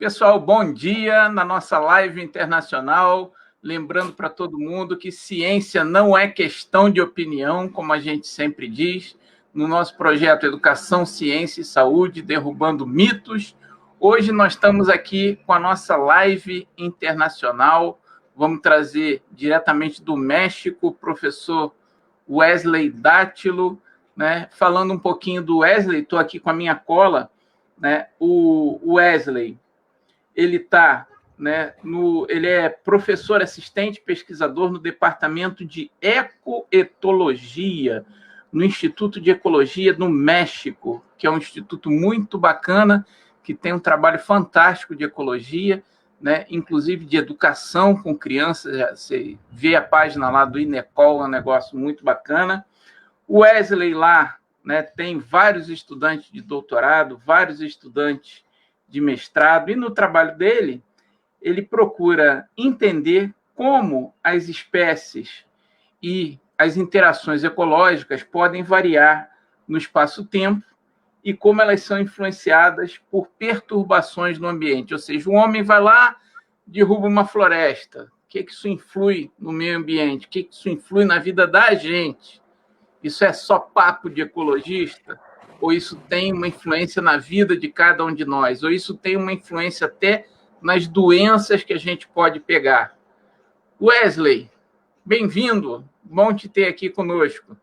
Pessoal, bom dia na nossa live internacional. Lembrando para todo mundo que ciência não é questão de opinião, como a gente sempre diz, no nosso projeto Educação, Ciência e Saúde, derrubando mitos. Hoje nós estamos aqui com a nossa live internacional. Vamos trazer diretamente do México o professor Wesley Dátilo, né? Falando um pouquinho do Wesley, estou aqui com a minha cola, né? O Wesley, ele está, né, ele é professor assistente pesquisador no departamento de ecoetologia no Instituto de Ecologia do México, que é um instituto muito bacana, que tem um trabalho fantástico de ecologia, né, inclusive de educação com crianças. Você vê a página lá do INECOL, é um negócio muito bacana. O Wesley lá, né, tem vários estudantes de doutorado, vários estudantes de mestrado, e no trabalho dele, ele procura entender como as espécies e as interações ecológicas podem variar no espaço-tempo e como elas são influenciadas por perturbações no ambiente. Ou seja, o homem vai lá, derruba uma floresta. O que isso influi no meio ambiente? O que isso influi na vida da gente? Isso é só papo de ecologista? Ou isso tem uma influência na vida de cada um de nós? Ou isso tem uma influência até nas doenças que a gente pode pegar? Wesley, bem-vindo. Bom te ter aqui conosco.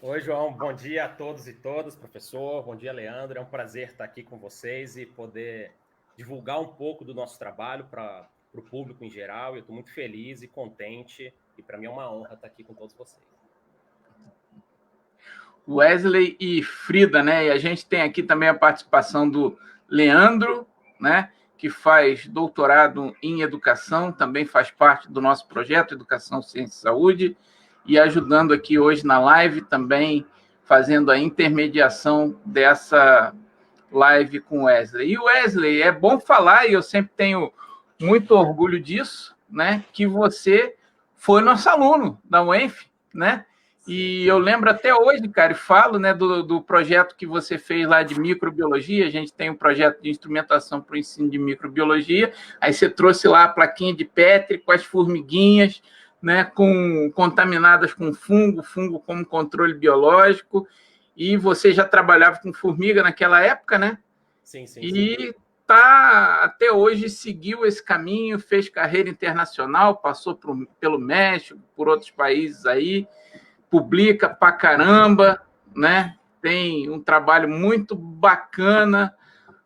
Oi, João. Bom dia a todos e todas, professor. Bom dia, Leandro. É um prazer estar aqui com vocês e poder divulgar um pouco do nosso trabalho para o público em geral. Eu estou muito feliz e contente e para mim é uma honra estar aqui com todos vocês. Wesley e Frida, né? E a gente tem aqui também a participação do Leandro, né? Que faz doutorado em educação, também faz parte do nosso projeto Educação, Ciência e Saúde, e ajudando aqui hoje na live também, fazendo a intermediação dessa live com o Wesley. E o Wesley, é bom falar, e eu sempre tenho muito orgulho disso, né? Que você foi nosso aluno da UENF, né? E eu lembro até hoje, cara, e falo, né, do projeto que você fez lá de microbiologia. A gente tem um projeto de instrumentação para o ensino de microbiologia. Aí você trouxe lá a plaquinha de Petri com as formiguinhas, né, contaminadas com fungo como controle biológico. E você já trabalhava com formiga naquela época, né? Sim. E tá, até hoje seguiu esse caminho, fez carreira internacional, passou pelo México, por outros países aí, publica pra caramba, né? Tem um trabalho muito bacana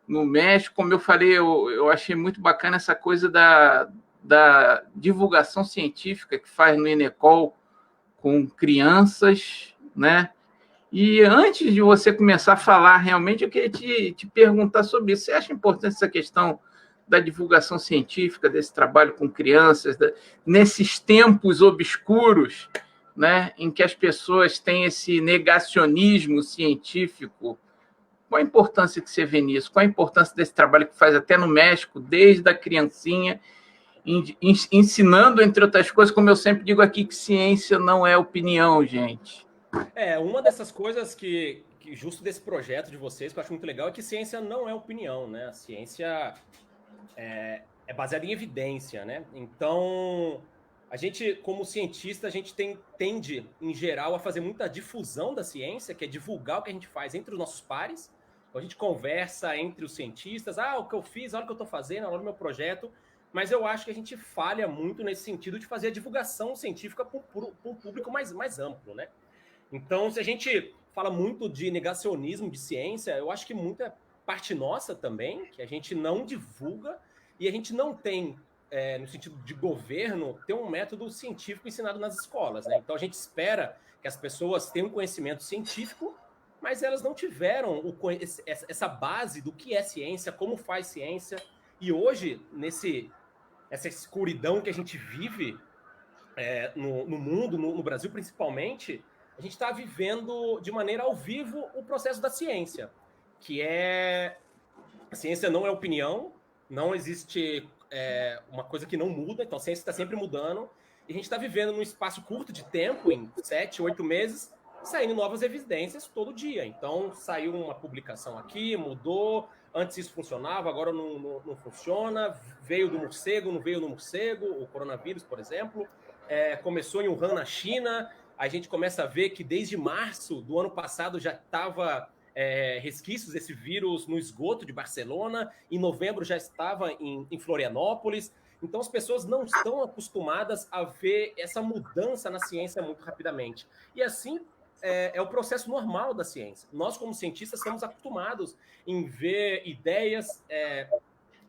no México. Como eu falei, eu achei muito bacana essa coisa da divulgação científica que faz no INECOL com crianças, né? E antes de você começar a falar, realmente, eu queria te perguntar sobre isso. Você acha importante essa questão da divulgação científica, desse trabalho com crianças, nesses tempos obscuros, né, em que as pessoas têm esse negacionismo científico? Qual a importância que você vê nisso? Qual a importância desse trabalho que faz até no México, desde a criancinha, ensinando, entre outras coisas, como eu sempre digo aqui, que ciência não é opinião, gente. Uma dessas coisas que justo desse projeto de vocês, que eu acho muito legal, é que ciência não é opinião, né? A ciência é baseada em evidência, né? Então, a gente, como cientista, a gente tende, em geral, a fazer muita difusão da ciência, que é divulgar o que a gente faz entre os nossos pares. Então, a gente conversa entre os cientistas, o que eu fiz, olha o que eu estou fazendo, olha o meu projeto. Mas eu acho que a gente falha muito nesse sentido de fazer a divulgação científica para um público mais amplo, né? Então, se a gente fala muito de negacionismo de ciência, eu acho que muito é parte nossa também, que a gente não divulga e a gente não tem, no sentido de governo, ter um método científico ensinado nas escolas, né? Então, a gente espera que as pessoas tenham conhecimento científico, mas elas não tiveram essa base do que é ciência, como faz ciência. E hoje, essa escuridão que a gente vive no mundo, no Brasil principalmente, a gente está vivendo de maneira ao vivo o processo da ciência, que a ciência não é opinião, não existe uma coisa que não muda, então a ciência está sempre mudando, e a gente está vivendo num espaço curto de tempo, em 7, 8 meses, saindo novas evidências todo dia. Então, saiu uma publicação aqui, mudou, antes isso funcionava, agora não funciona, veio do morcego, não veio no morcego, o coronavírus, por exemplo, começou em Wuhan, na China, a gente começa a ver que desde março do ano passado já estava resquícios desse vírus no esgoto de Barcelona, em novembro já estava em Florianópolis. Então, as pessoas não estão acostumadas a ver essa mudança na ciência muito rapidamente. E assim, é o processo normal da ciência. Nós, como cientistas, estamos acostumados em ver ideias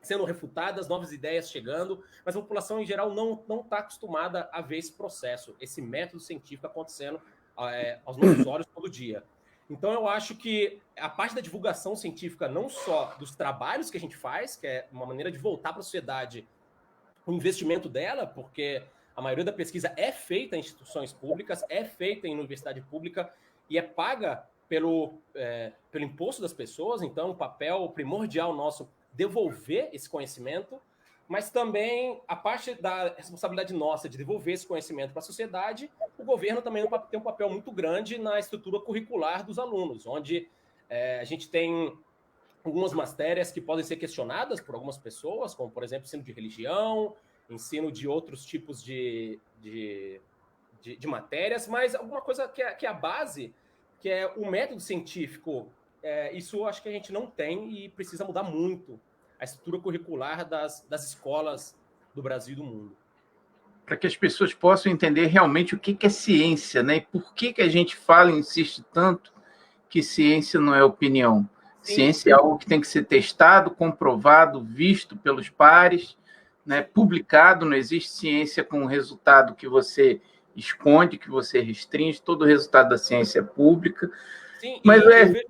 sendo refutadas, novas ideias chegando, mas a população, em geral, não está acostumada a ver esse processo, esse método científico acontecendo aos nossos olhos todo dia. Então, eu acho que a parte da divulgação científica, não só dos trabalhos que a gente faz, que é uma maneira de voltar para a sociedade o investimento dela, porque a maioria da pesquisa é feita em instituições públicas, é feita em universidade pública e é paga pelo imposto das pessoas, então o papel primordial nosso devolver esse conhecimento, mas também a parte da responsabilidade nossa de devolver esse conhecimento para a sociedade, o governo também tem um papel muito grande na estrutura curricular dos alunos, onde a gente tem algumas matérias que podem ser questionadas por algumas pessoas, como, por exemplo, ensino de religião, ensino de outros tipos de matérias, mas alguma coisa que é a base, que é o método científico, isso acho que a gente não tem e precisa mudar muito a estrutura curricular das escolas do Brasil e do mundo. Para que as pessoas possam entender realmente o que é ciência, né? E por que a gente fala e insiste tanto que ciência não é opinião. Ciência é algo que tem que ser testado, comprovado, visto pelos pares, né, publicado. Não existe ciência com um resultado que você esconde, que você restringe. Todo o resultado da ciência é pública. Sim, mas eu vejo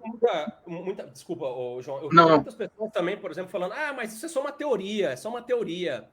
muita desculpa, João, eu vejo muitas pessoas também, por exemplo, falando, mas isso é só uma teoria, é só uma teoria.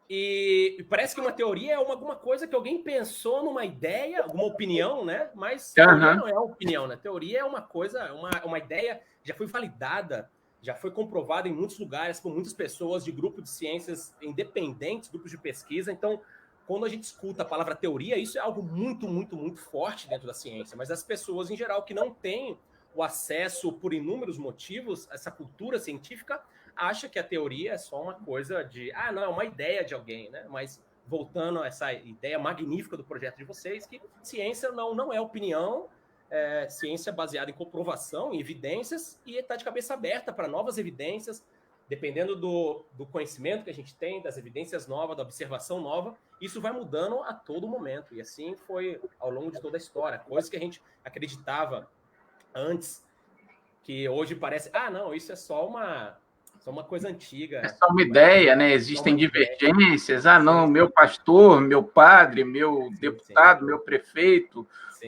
E parece que uma teoria é alguma coisa que alguém pensou numa ideia, alguma opinião, né? Mas teoria não é opinião, né? Teoria é uma coisa, uma ideia que já foi validada, já foi comprovada em muitos lugares por muitas pessoas de grupos de ciências independentes, grupos de pesquisa. Então, quando a gente escuta a palavra teoria, isso é algo muito, muito, muito forte dentro da ciência. Mas as pessoas, em geral, que não têm o acesso por inúmeros motivos a essa cultura científica, acha que a teoria é só uma coisa de, não, é uma ideia de alguém, né? Mas voltando a essa ideia magnífica do projeto de vocês, que ciência não é opinião, ciência baseada em comprovação, em evidências, e está de cabeça aberta para novas evidências, dependendo do conhecimento que a gente tem, das evidências novas, da observação nova, isso vai mudando a todo momento. E assim foi ao longo de toda a história. Coisas que a gente acreditava antes, que hoje parece, não, isso é só uma coisa antiga. É só uma ideia, né? Existem divergências. Não, meu pastor, meu padre, meu deputado, meu prefeito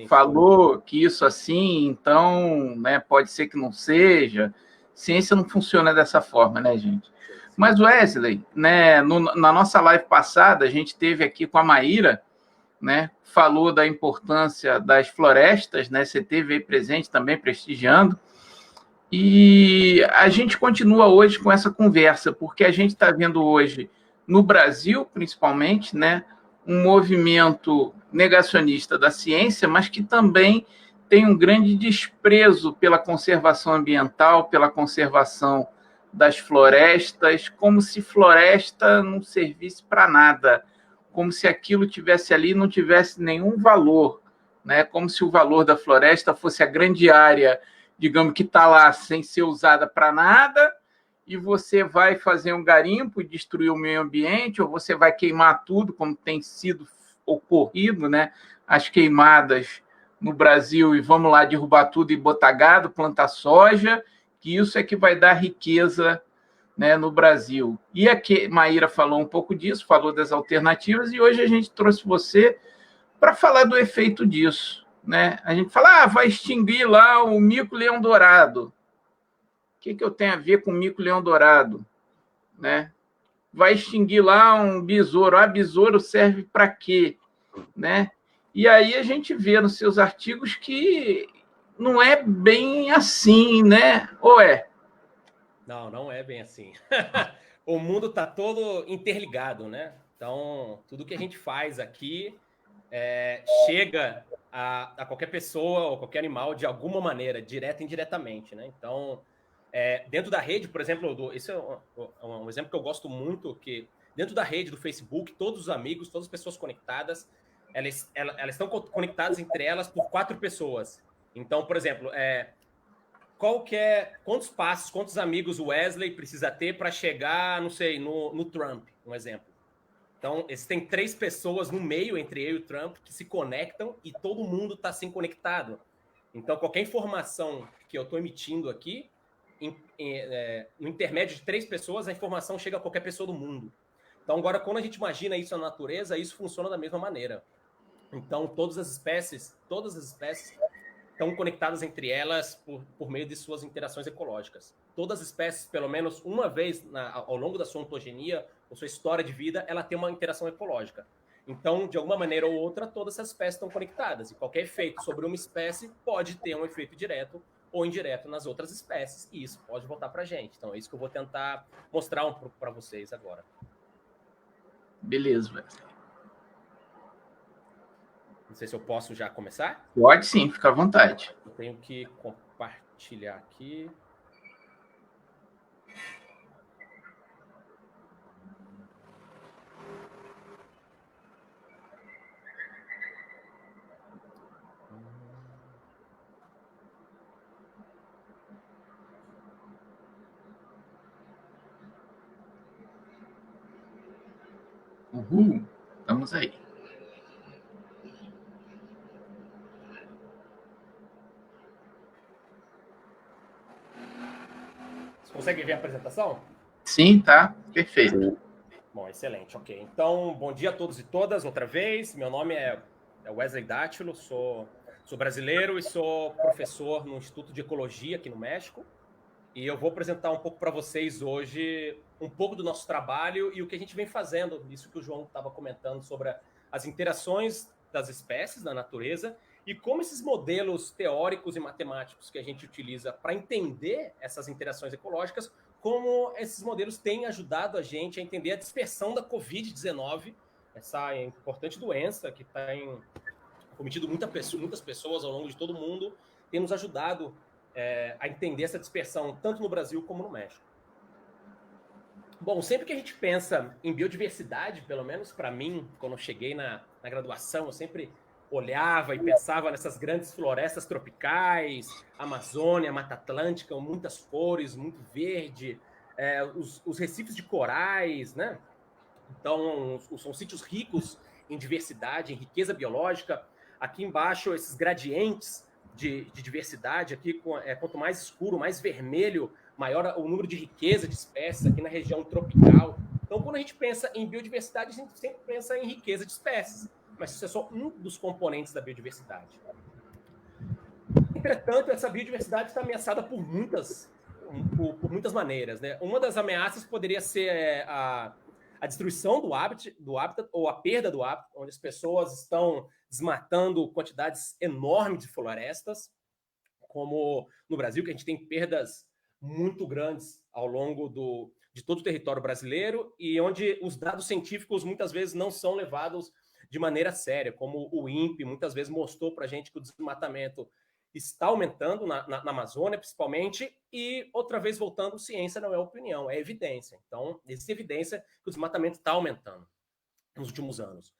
falou que isso assim, então, né, pode ser que não seja. Ciência não funciona dessa forma, né, gente? Mas, Wesley, né, na nossa live passada, a gente teve aqui com a Maíra, né, falou da importância das florestas, né? Você teve aí presente também, prestigiando. E a gente continua hoje com essa conversa, porque a gente está vendo hoje, no Brasil, principalmente, né, um movimento negacionista da ciência, mas que também tem um grande desprezo pela conservação ambiental, pela conservação das florestas, como se floresta não servisse para nada, como se aquilo tivesse ali e não tivesse nenhum valor, né? Como se o valor da floresta fosse a grande área, digamos, que está lá sem ser usada para nada, e você vai fazer um garimpo e destruir o meio ambiente, ou você vai queimar tudo, como tem sido ocorrido, né? As queimadas no Brasil, e vamos lá derrubar tudo e botar gado, plantar soja, que isso é que vai dar riqueza, né, no Brasil. E aqui, Maíra falou um pouco disso, falou das alternativas, e hoje a gente trouxe você para falar do efeito disso. Né? A gente fala, vai extinguir lá o mico-leão-dourado. O que eu tenho a ver com o mico-leão-dourado? Né? Vai extinguir lá um besouro. Besouro serve para quê? Né? E aí a gente vê nos seus artigos que não é bem assim, né? Ou é? Não é bem assim. O mundo está todo interligado, né? Então, tudo que a gente faz aqui chega a qualquer pessoa ou qualquer animal de alguma maneira, direta e indiretamente, né? Então, dentro da rede, por exemplo, esse é um exemplo que eu gosto muito, que dentro da rede do Facebook, todos os amigos, todas as pessoas conectadas, elas estão conectadas entre elas por 4 pessoas. Então, por exemplo, quantos passos, quantos amigos o Wesley precisa ter para chegar, não sei, no Trump, um exemplo. Então, tem 3 pessoas no meio entre eu e o Trump que se conectam e todo mundo está assim conectado. Então, qualquer informação que eu estou emitindo aqui, no intermédio de 3 pessoas, a informação chega a qualquer pessoa do mundo. Então, agora, quando a gente imagina isso na natureza, isso funciona da mesma maneira. Então, todas as espécies estão conectadas entre elas por meio de suas interações ecológicas. Todas as espécies, pelo menos uma vez ao longo da sua ontogenia, ou sua história de vida, ela tem uma interação ecológica. Então, de alguma maneira ou outra, todas essas espécies estão conectadas. E qualquer efeito sobre uma espécie pode ter um efeito direto ou indireto nas outras espécies. E isso pode voltar para a gente. Então, é isso que eu vou tentar mostrar um pouco para vocês agora. Beleza, Wesley. Não sei se eu posso já começar. Pode sim, fica à vontade. Eu tenho que compartilhar aqui. Uhul, vamos aí. Você consegue ver a apresentação? Sim, tá perfeito. Bom, excelente, ok. Então, bom dia a todos e todas, outra vez. Meu nome é Wesley Dátilo, sou brasileiro e sou professor no Instituto de Ecologia aqui no México. E eu vou apresentar um pouco para vocês hoje um pouco do nosso trabalho e o que a gente vem fazendo, isso que o João estava comentando sobre as interações das espécies na natureza e como esses modelos teóricos e matemáticos que a gente utiliza para entender essas interações ecológicas, como esses modelos têm ajudado a gente a entender a dispersão da Covid-19, essa importante doença que tem cometido muitas pessoas ao longo de todo o mundo, tem nos ajudado a entender essa dispersão, tanto no Brasil como no México. Bom, sempre que a gente pensa em biodiversidade, pelo menos para mim, quando eu cheguei na graduação, eu sempre olhava e pensava nessas grandes florestas tropicais, Amazônia, Mata Atlântica, muitas cores, muito verde, os recifes de corais, né? Então, são sítios ricos em diversidade, em riqueza biológica. Aqui embaixo, esses gradientes de diversidade, aqui quanto mais escuro, mais vermelho, maior o número de riqueza de espécies aqui na região tropical. Então, quando a gente pensa em biodiversidade, a gente sempre pensa em riqueza de espécies, mas isso é só um dos componentes da biodiversidade. Entretanto, essa biodiversidade está ameaçada por muitas maneiras, né? Uma das ameaças poderia ser a destruição do habitat ou a perda do habitat, onde as pessoas estão desmatando quantidades enormes de florestas, como no Brasil, que a gente tem perdas muito grandes ao longo de todo o território brasileiro e onde os dados científicos muitas vezes não são levados de maneira séria, como o INPE muitas vezes mostrou para a gente que o desmatamento está aumentando na Amazônia, principalmente, e outra vez voltando, ciência não é opinião, é evidência. Então, existe evidência que o desmatamento está aumentando nos últimos anos.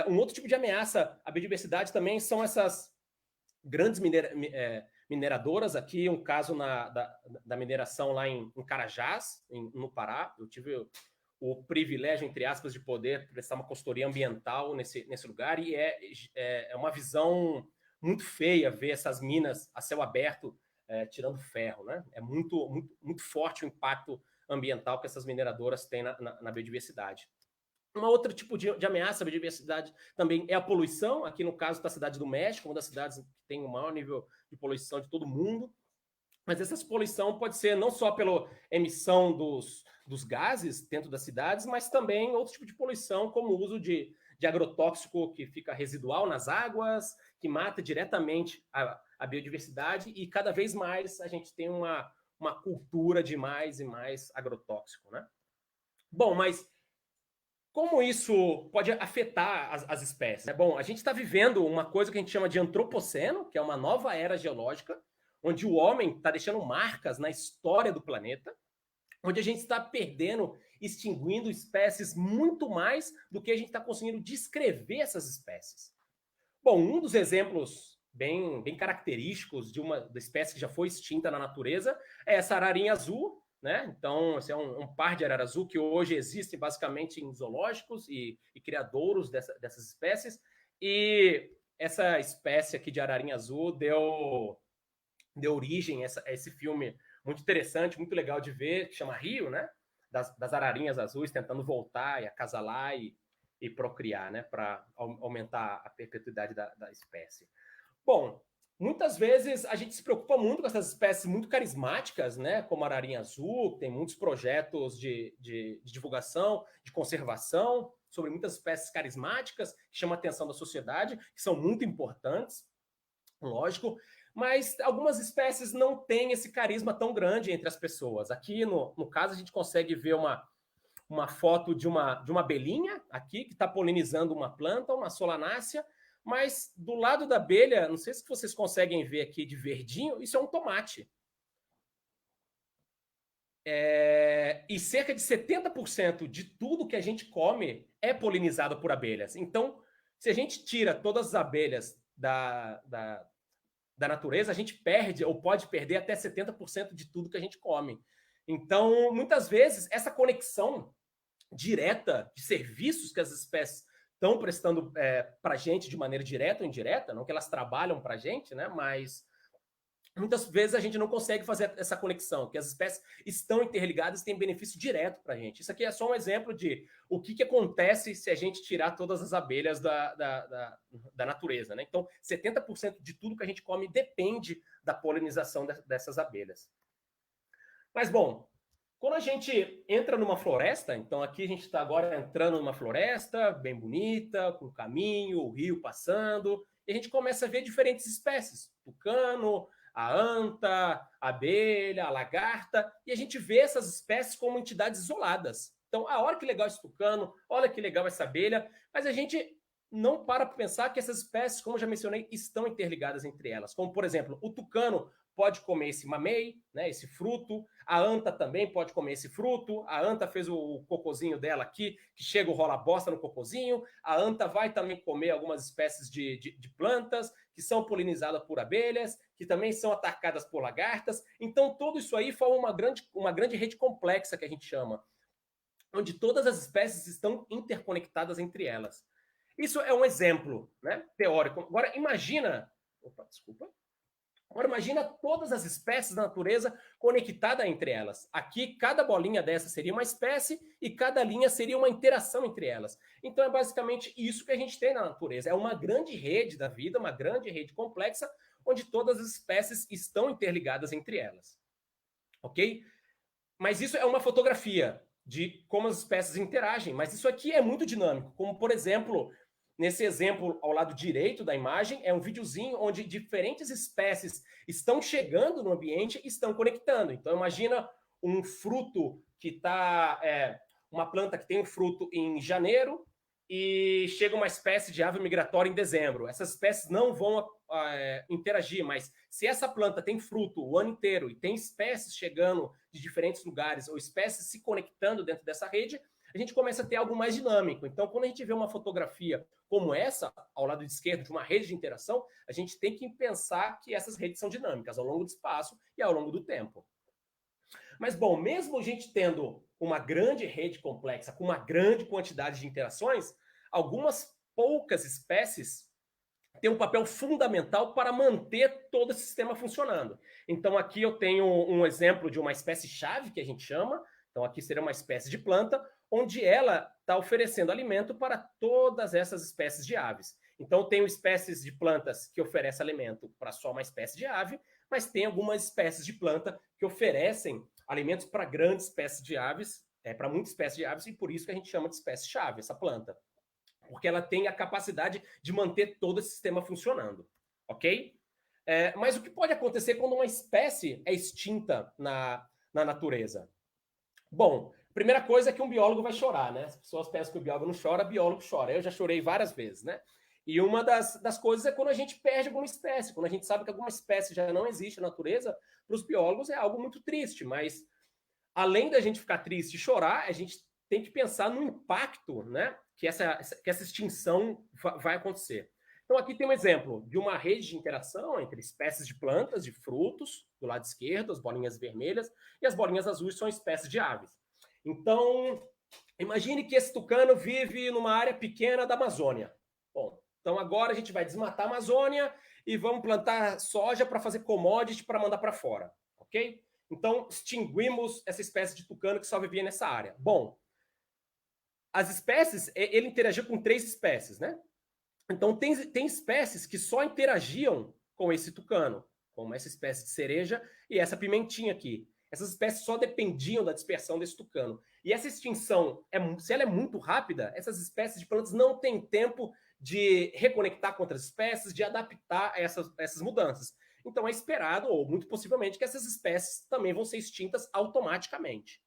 Um outro tipo de ameaça à biodiversidade também são essas grandes mineradoras. Aqui, um caso da mineração lá em Carajás, no Pará. Eu tive o privilégio, entre aspas, de poder prestar uma consultoria ambiental nesse lugar, e é uma visão muito feia ver essas minas a céu aberto tirando ferro, né? É muito, muito, muito forte o impacto ambiental que essas mineradoras têm na biodiversidade. Um outro tipo de ameaça à biodiversidade também é a poluição. Aqui no caso da cidade do México, uma das cidades que tem o maior nível de poluição de todo o mundo. Mas essa poluição pode ser não só pela emissão dos gases dentro das cidades, mas também outro tipo de poluição, como o uso de agrotóxico que fica residual nas águas, que mata diretamente a biodiversidade, e cada vez mais a gente tem uma cultura de mais e mais agrotóxico, né? Bom, mas como isso pode afetar as espécies? Bom, a gente está vivendo uma coisa que a gente chama de antropoceno, que é uma nova era geológica, onde o homem está deixando marcas na história do planeta, onde a gente está perdendo, extinguindo espécies muito mais do que a gente está conseguindo descrever essas espécies. Bom, um dos exemplos bem característicos de uma da espécie que já foi extinta na natureza é essa ararinha azul, né? Então, esse é um par de arara azul que hoje existe basicamente em zoológicos e criadouros dessas espécies. E essa espécie aqui de ararinha azul deu origem a esse filme muito interessante, muito legal de ver, que chama Rio, né? Das ararinhas azuis tentando voltar e acasalar e procriar, né? Para aumentar a perpetuidade da espécie. Bom, muitas vezes a gente se preocupa muito com essas espécies muito carismáticas, né? Como a ararinha azul, tem muitos projetos de divulgação, de conservação, sobre muitas espécies carismáticas que chamam a atenção da sociedade, que são muito importantes, lógico, mas algumas espécies não têm esse carisma tão grande entre as pessoas. Aqui, no caso, a gente consegue ver uma foto de uma abelhinha aqui, que está polinizando uma planta, uma solanácea, mas do lado da abelha, não sei se vocês conseguem ver aqui de verdinho, isso é um tomate. E cerca de 70% de tudo que a gente come é polinizado por abelhas. Então, se a gente tira todas as abelhas da natureza, a gente perde ou pode perder até 70% de tudo que a gente come. Então, muitas vezes, essa conexão direta de serviços que as espécies estão prestando para a gente de maneira direta ou indireta, não que elas trabalham para a gente, né? Mas muitas vezes a gente não consegue fazer essa conexão, que as espécies estão interligadas e têm benefício direto para a gente. Isso aqui é só um exemplo de o que acontece se a gente tirar todas as abelhas da natureza, né? Então, 70% de tudo que a gente come depende da polinização dessas abelhas. Mas, bom, quando a gente entra numa floresta, então aqui a gente está agora entrando numa floresta bem bonita, com caminho, o rio passando, e a gente começa a ver diferentes espécies, tucano, a anta, a abelha, a lagarta, e a gente vê essas espécies como entidades isoladas. Então, olha que legal esse tucano, olha que legal essa abelha, mas a gente não para pensar que essas espécies, como eu já mencionei, estão interligadas entre elas. Como, por exemplo, o tucano pode comer esse mamey, né, esse fruto, a anta também pode comer esse fruto, a anta fez o cocôzinho dela aqui, que chega o rola-bosta no cocôzinho, a anta vai também comer algumas espécies de plantas que são polinizadas por abelhas, que também são atacadas por lagartas, então tudo isso aí forma uma grande rede complexa que a gente chama, onde todas as espécies estão interconectadas entre elas. Isso é um exemplo, né, teórico. Agora imagina... Opa, desculpa. Agora imagina todas as espécies da natureza conectadas entre elas. Aqui, cada bolinha dessa seria uma espécie e cada linha seria uma interação entre elas. Então é basicamente isso que a gente tem na natureza. É uma grande rede da vida, uma grande rede complexa, onde todas as espécies estão interligadas entre elas. Ok? Mas isso é uma fotografia de como as espécies interagem. Mas isso aqui é muito dinâmico. Como, por exemplo... Nesse exemplo, ao lado direito da imagem, é um videozinho onde diferentes espécies estão chegando no ambiente e estão conectando. Então, imagina um fruto que está... uma planta que tem um fruto em janeiro e chega uma espécie de ave migratória em dezembro. Essas espécies não vão interagir, mas se essa planta tem fruto o ano inteiro e tem espécies chegando de diferentes lugares ou espécies se conectando dentro dessa rede, a gente começa a ter algo mais dinâmico. Então, quando a gente vê uma fotografia como essa, ao lado esquerdo, de uma rede de interação, a gente tem que pensar que essas redes são dinâmicas ao longo do espaço e ao longo do tempo. Mas, bom, mesmo a gente tendo uma grande rede complexa, com uma grande quantidade de interações, algumas poucas espécies têm um papel fundamental para manter todo esse sistema funcionando. Então, aqui eu tenho um exemplo de uma espécie-chave, que a gente chama. Então, aqui seria uma espécie de planta, onde ela está oferecendo alimento para todas essas espécies de aves. Então, tenho espécies de plantas que oferecem alimento para só uma espécie de ave, mas tem algumas espécies de planta que oferecem alimentos para grandes espécies de aves, para muitas espécies de aves, e por isso que a gente chama de espécie-chave, essa planta. Porque ela tem a capacidade de manter todo esse sistema funcionando, ok? Mas o que pode acontecer quando uma espécie é extinta na natureza? Bom, Primeira coisa é que um biólogo vai chorar, né? As pessoas pensam que o biólogo não chora, biólogo chora. Eu já chorei várias vezes, né? E uma das coisas é quando a gente perde alguma espécie, quando a gente sabe que alguma espécie já não existe na natureza, para os biólogos é algo muito triste, mas além da gente ficar triste e chorar, a gente tem que pensar no impacto, né, que essa extinção vai acontecer. Então aqui tem um exemplo de uma rede de interação entre espécies de plantas, de frutos, do lado esquerdo, as bolinhas vermelhas, e as bolinhas azuis são espécies de aves. Então, imagine que esse tucano vive numa área pequena da Amazônia. Bom, então agora a gente vai desmatar a Amazônia e vamos plantar soja para fazer commodity para mandar para fora, ok? Então, extinguimos essa espécie de tucano que só vivia nessa área. Bom, as espécies, ele interagia com 3 espécies, né? Então, tem espécies que só interagiam com esse tucano, como essa espécie de cereja e essa pimentinha aqui. Essas espécies só dependiam da dispersão desse tucano. E essa extinção, se ela é muito rápida, essas espécies de plantas não têm tempo de reconectar com outras espécies, de adaptar a essas mudanças. Então é esperado, ou muito possivelmente, que essas espécies também vão ser extintas automaticamente.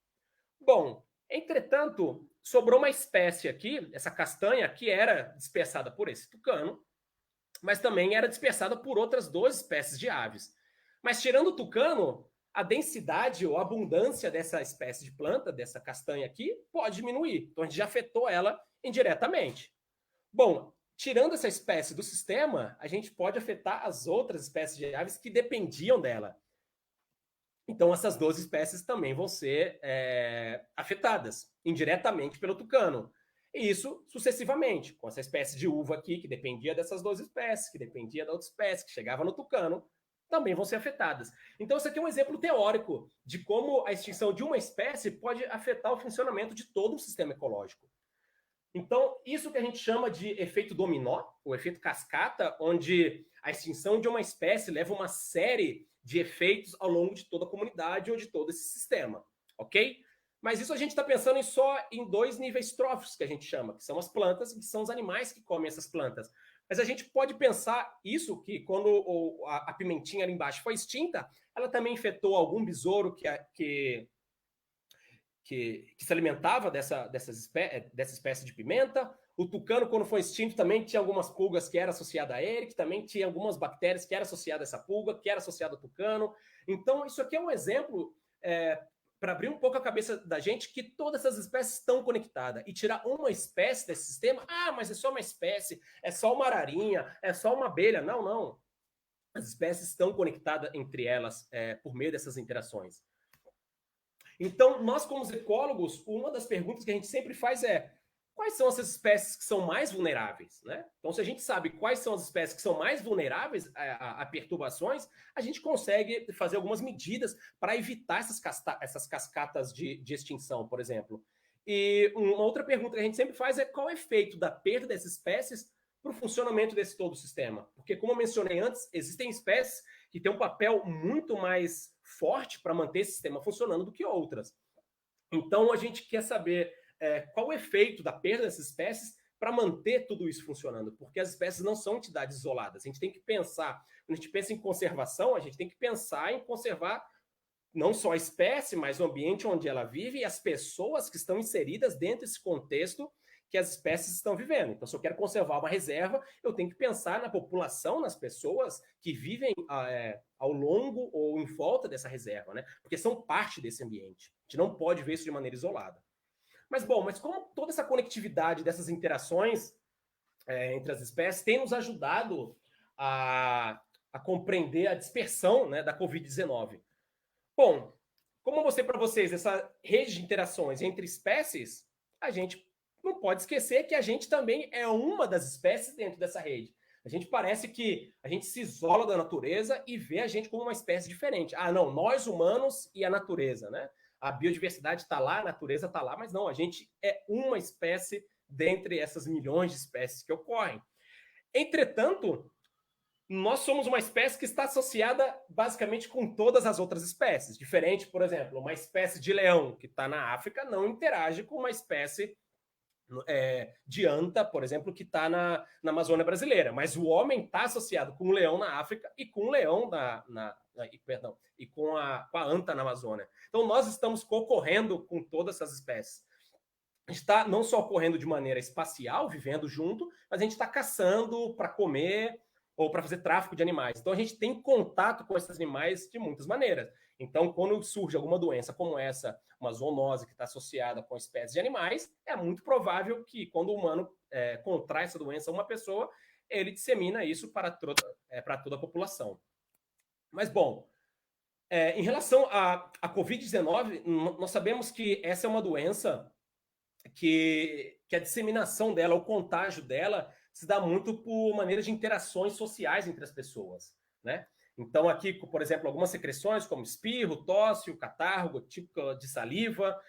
Bom, entretanto, sobrou uma espécie aqui, essa castanha, que era dispersada por esse tucano, mas também era dispersada por outras 2 espécies de aves. Mas tirando o tucano, a densidade ou a abundância dessa espécie de planta, dessa castanha aqui, pode diminuir. Então a gente já afetou ela indiretamente. Bom, tirando essa espécie do sistema, a gente pode afetar as outras espécies de aves que dependiam dela. Então, essas 12 espécies também vão ser afetadas indiretamente pelo tucano. E isso sucessivamente, com essa espécie de uva aqui, que dependia dessas 12 espécies, que dependia da outra espécie, que chegava no tucano, também vão ser afetadas. Então, isso aqui é um exemplo teórico de como a extinção de uma espécie pode afetar o funcionamento de todo o sistema ecológico. Então, isso que a gente chama de efeito dominó, o efeito cascata, onde a extinção de uma espécie leva uma série de efeitos ao longo de toda a comunidade ou de todo esse sistema, ok? Mas isso a gente está pensando só em 2 níveis tróficos, que a gente chama, que são as plantas e que são os animais que comem essas plantas. Mas a gente pode pensar isso, que quando a pimentinha ali embaixo foi extinta, ela também infectou algum besouro que se alimentava dessa espécie de pimenta. O tucano, quando foi extinto, também tinha algumas pulgas que eram associadas a ele, que também tinha algumas bactérias que eram associadas a essa pulga, que era associada ao tucano. Então, isso aqui é um exemplo para abrir um pouco a cabeça da gente que todas essas espécies estão conectadas. E tirar uma espécie desse sistema, mas é só uma espécie, é só uma ararinha, é só uma abelha. Não, não. As espécies estão conectadas entre elas por meio dessas interações. Então, nós como ecólogos, uma das perguntas que a gente sempre faz é: quais são essas espécies que são mais vulneráveis, né? Então, se a gente sabe quais são as espécies que são mais vulneráveis a perturbações, a gente consegue fazer algumas medidas para evitar essas cascatas de extinção, por exemplo. E uma outra pergunta que a gente sempre faz é: qual o efeito da perda dessas espécies para o funcionamento desse todo o sistema? Porque, como eu mencionei antes, existem espécies que têm um papel muito mais forte para manter esse sistema funcionando do que outras. Então, a gente quer saber qual o efeito da perda dessas espécies para manter tudo isso funcionando, porque as espécies não são entidades isoladas. A gente tem que pensar, quando a gente pensa em conservação, a gente tem que pensar em conservar não só a espécie, mas o ambiente onde ela vive e as pessoas que estão inseridas dentro desse contexto que as espécies estão vivendo. Então, se eu quero conservar uma reserva, eu tenho que pensar na população, nas pessoas que vivem ao longo ou em volta dessa reserva, né? Porque são parte desse ambiente. A gente não pode ver isso de maneira isolada. Mas como toda essa conectividade dessas interações entre as espécies tem nos ajudado a compreender a dispersão, né, da Covid-19? Bom, como eu mostrei para vocês, essa rede de interações entre espécies, a gente não pode esquecer que a gente também é uma das espécies dentro dessa rede. A gente parece que a gente se isola da natureza e vê a gente como uma espécie diferente. Não, nós humanos e a natureza, né? A biodiversidade está lá, a natureza está lá, mas não, a gente é uma espécie dentre essas milhões de espécies que ocorrem. Entretanto, nós somos uma espécie que está associada basicamente com todas as outras espécies. Diferente, por exemplo, uma espécie de leão que está na África não interage com uma espécie de anta, por exemplo, que está na Amazônia brasileira. Mas o homem está associado com um leão na África e com um leão e com a anta na Amazônia. Então, nós estamos concorrendo com todas essas espécies. A gente está não só correndo de maneira espacial, vivendo junto, mas a gente está caçando para comer ou para fazer tráfico de animais. Então, a gente tem contato com esses animais de muitas maneiras. Então, quando surge alguma doença como essa, uma zoonose que está associada com espécies de animais, é muito provável que, quando o humano contrai essa doença a uma pessoa, ele dissemina isso para toda a população. Mas, bom, em relação à Covid-19, nós sabemos que essa é uma doença que a disseminação dela, o contágio dela, se dá muito por maneiras de interações sociais entre as pessoas, né? Então, aqui, por exemplo, algumas secreções, como espirro, tosse, catarro, gotícula de saliva,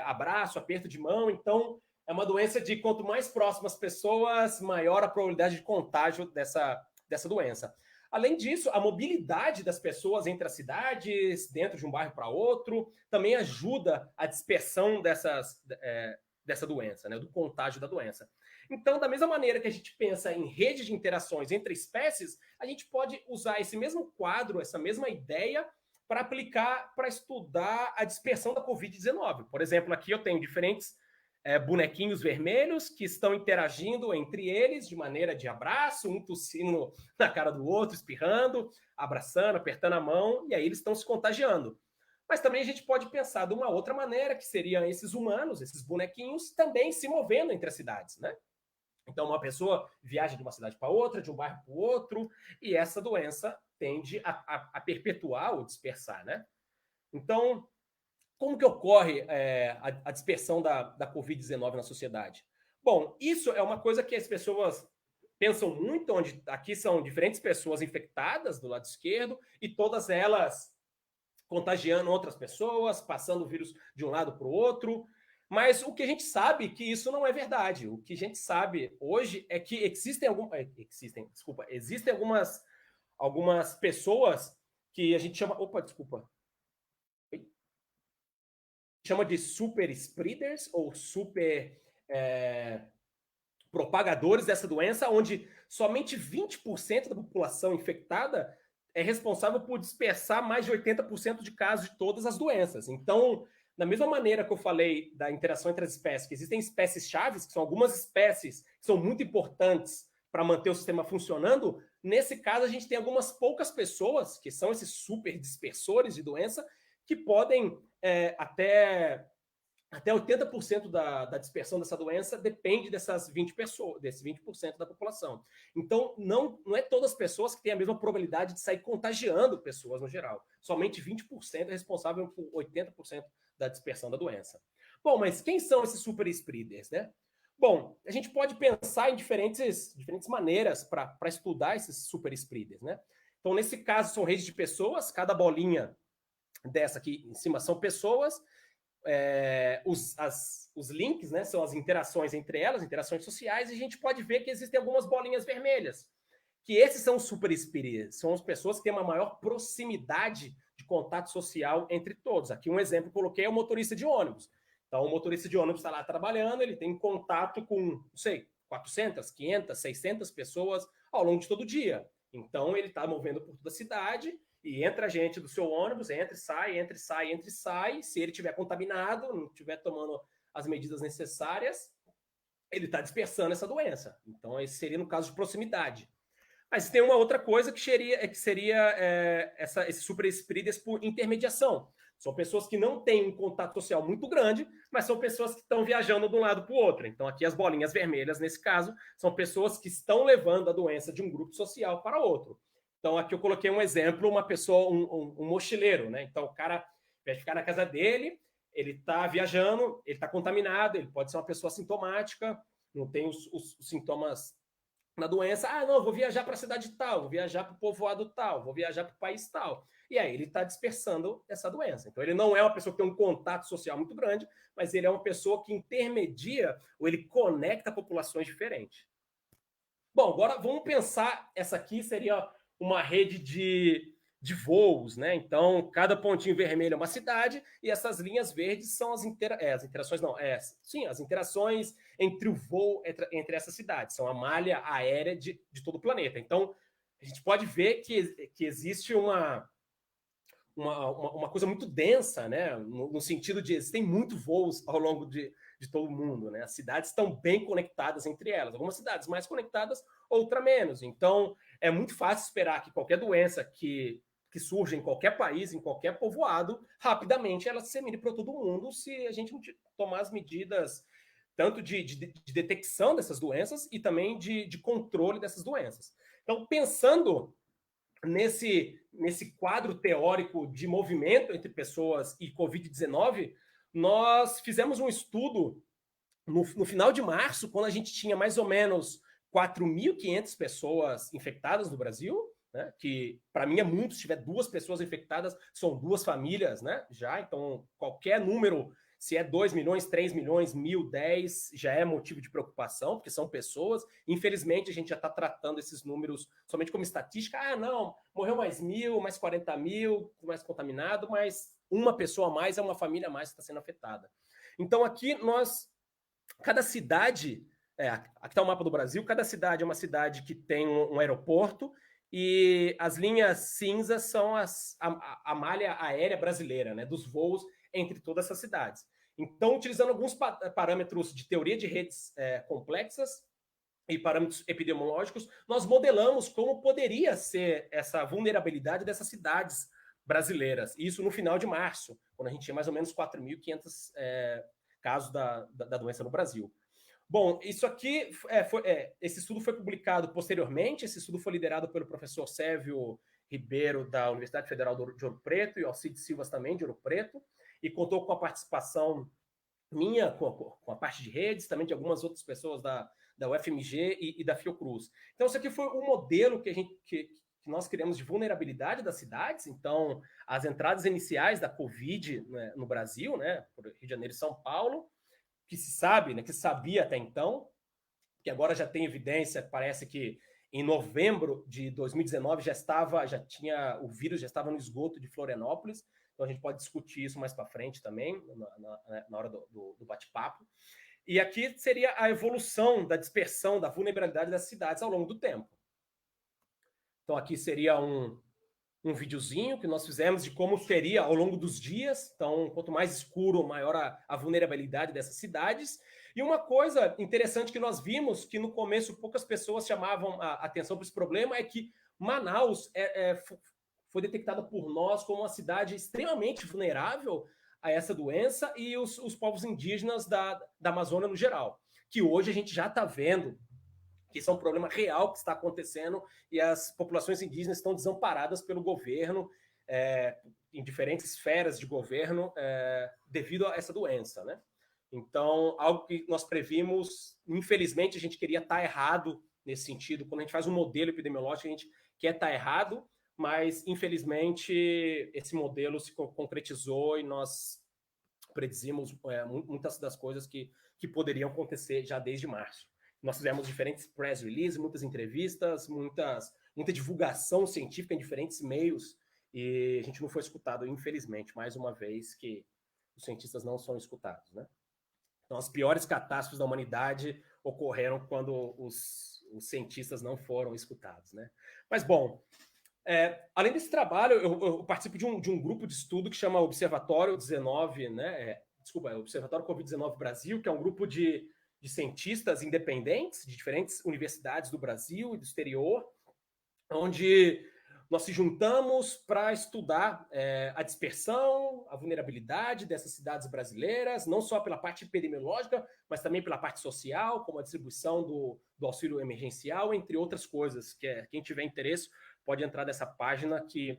abraço, aperto de mão. Então, é uma doença de quanto mais próximas as pessoas, maior a probabilidade de contágio dessa doença. Além disso, a mobilidade das pessoas entre as cidades, dentro de um bairro para outro, também ajuda a dispersão dessa doença, né, do contágio da doença. Então, da mesma maneira que a gente pensa em rede de interações entre espécies, a gente pode usar esse mesmo quadro, essa mesma ideia, para aplicar, para estudar a dispersão da Covid-19. Por exemplo, aqui eu tenho diferentes bonequinhos vermelhos que estão interagindo entre eles de maneira de abraço, um tossindo na cara do outro, espirrando, abraçando, apertando a mão, e aí eles estão se contagiando. Mas também a gente pode pensar de uma outra maneira, que seriam esses humanos, esses bonequinhos, também se movendo entre as cidades, né? Então, uma pessoa viaja de uma cidade para outra, de um bairro para o outro, e essa doença tende a perpetuar ou dispersar, né? Então, como que ocorre a dispersão da Covid-19 na sociedade? Bom, isso é uma coisa que as pessoas pensam muito, onde aqui são diferentes pessoas infectadas do lado esquerdo, e todas elas contagiando outras pessoas, passando o vírus de um lado para o outro. Mas o que a gente sabe é que isso não é verdade. O que a gente sabe hoje é que existem algumas pessoas que a gente chama... chama de super spreaders ou super propagadores dessa doença, onde somente 20% da população infectada é responsável por dispersar mais de 80% de casos de todas as doenças. Então, da mesma maneira que eu falei da interação entre as espécies, que existem espécies chaves, que são algumas espécies que são muito importantes para manter o sistema funcionando, nesse caso a gente tem algumas poucas pessoas, que são esses super dispersores de doença, que podem até 80% da dispersão dessa doença depende dessas 20 pessoas, desse 20% da população. Então, não é todas as pessoas que têm a mesma probabilidade de sair contagiando pessoas no geral. Somente 20% é responsável por 80% da dispersão da doença. Bom, mas quem são esses super spreaders, né? Bom, a gente pode pensar em diferentes maneiras para estudar esses super spreaders, né? Então, nesse caso, são redes de pessoas, cada bolinha dessa aqui em cima são pessoas, os links, né, são as interações entre elas, interações sociais, e a gente pode ver que existem algumas bolinhas vermelhas, que esses são super spreaders, são as pessoas que têm uma maior proximidade de contato social entre todos. Aqui um exemplo que coloquei é o motorista de ônibus. Então, o motorista de ônibus está lá trabalhando, ele tem contato com, não sei, 400, 500, 600 pessoas ao longo de todo o dia. Então, ele está movendo por toda a cidade, e entra gente do seu ônibus, entra e sai, entra e sai, entra e sai. Se ele estiver contaminado, não estiver tomando as medidas necessárias, ele está dispersando essa doença. Então, esse seria no caso de proximidade. Mas tem uma outra coisa que seria esses super spreaders por intermediação. São pessoas que não têm um contato social muito grande, mas são pessoas que estão viajando de um lado para o outro. Então, aqui as bolinhas vermelhas, nesse caso, são pessoas que estão levando a doença de um grupo social para outro. Então, aqui eu coloquei um exemplo, uma pessoa, um mochileiro, né? Então, o cara vai ficar na casa dele, ele está viajando, ele está contaminado, ele pode ser uma pessoa sintomática, não tem os sintomas na doença. Ah, não, vou viajar para a cidade tal, vou viajar para o povoado tal, vou viajar para o país tal. E aí ele está dispersando essa doença. Então, ele não é uma pessoa que tem um contato social muito grande, mas ele é uma pessoa que intermedia ou ele conecta populações diferentes. Bom, agora vamos pensar, essa aqui seria uma rede de voos, né? Então, cada pontinho vermelho é uma cidade e essas linhas verdes são as interações entre o voo entre essas cidades. São a malha aérea de todo o planeta. Então, a gente pode ver que existe uma uma coisa muito densa, né? No sentido de existem muitos voos ao longo de todo o mundo, né? As cidades estão bem conectadas entre elas. Algumas cidades mais conectadas, outra menos. Então, é muito fácil esperar que qualquer doença que surge em qualquer país, em qualquer povoado, rapidamente ela se dissemine para todo mundo se a gente não tomar as medidas tanto de detecção dessas doenças e também de controle dessas doenças. Então, pensando nesse quadro teórico de movimento entre pessoas e Covid-19, nós fizemos um estudo no final de março, quando a gente tinha mais ou menos 4.500 pessoas infectadas no Brasil, né, que para mim é muito, se tiver 2 pessoas infectadas, são 2 famílias, né, já, então qualquer número, se é 2 milhões, 3 milhões, 1.000, 10, já é motivo de preocupação, porque são pessoas. Infelizmente, a gente já está tratando esses números somente como estatística. Ah, não, morreu mais 1.000, mais 40 mil, mais contaminado, mas uma pessoa a mais é uma família a mais que está sendo afetada. Então, aqui cada cidade, aqui está o mapa do Brasil, cada cidade é uma cidade que tem um aeroporto e as linhas cinzas são a malha aérea brasileira, né, dos voos entre todas essas cidades. Então, utilizando alguns parâmetros de teoria de redes complexas e parâmetros epidemiológicos, nós modelamos como poderia ser essa vulnerabilidade dessas cidades brasileiras. Isso no final de março, quando a gente tinha mais ou menos 4.500 casos da doença no Brasil. Bom, isso aqui, esse estudo foi publicado posteriormente, esse estudo foi liderado pelo professor Sérvio Ribeiro, da Universidade Federal de Ouro Preto, e Alcides Silva também, de Ouro Preto, e contou com a participação minha, com a parte de redes, também de algumas outras pessoas da UFMG e da Fiocruz. Então, isso aqui foi o modelo que nós criamos de vulnerabilidade das cidades. Então, as entradas iniciais da Covid, né, no Brasil, né, por Rio de Janeiro e São Paulo, que se sabe, né, que se sabia até então, que agora já tem evidência, parece que em novembro de 2019 o vírus já estava no esgoto de Florianópolis. Então a gente pode discutir isso mais para frente também, na hora do bate-papo. E aqui seria a evolução da dispersão, da vulnerabilidade das cidades ao longo do tempo. Então aqui seria um videozinho que nós fizemos de como seria ao longo dos dias. Então, quanto mais escuro, maior a vulnerabilidade dessas cidades. E uma coisa interessante que nós vimos, que no começo poucas pessoas chamavam a atenção para esse problema, é que Manaus foi detectada por nós como uma cidade extremamente vulnerável a essa doença, e os povos indígenas da Amazônia no geral, que hoje a gente já está vendo que isso é um problema real que está acontecendo e as populações indígenas estão desamparadas pelo governo, em diferentes esferas de governo, devido a essa doença, né? Então, algo que nós previmos, infelizmente, a gente queria estar errado nesse sentido. Quando a gente faz um modelo epidemiológico, a gente quer estar errado, mas, infelizmente, esse modelo se concretizou e nós predizimos muitas das coisas que poderiam acontecer já desde março. Nós fizemos diferentes press releases, muitas entrevistas, muita divulgação científica em diferentes meios, e a gente não foi escutado, infelizmente, mais uma vez, que os cientistas não são escutados, né? Então, as piores catástrofes da humanidade ocorreram quando os cientistas não foram escutados, né? Mas, bom, além desse trabalho, eu participo de um grupo de estudo que chama Observatório 19, né? Observatório Covid-19 Brasil, que é um grupo de cientistas independentes de diferentes universidades do Brasil e do exterior, onde nós se juntamos para estudar a dispersão, a vulnerabilidade dessas cidades brasileiras, não só pela parte epidemiológica, mas também pela parte social, como a distribuição do auxílio emergencial, entre outras coisas. Quem tiver interesse pode entrar nessa página, que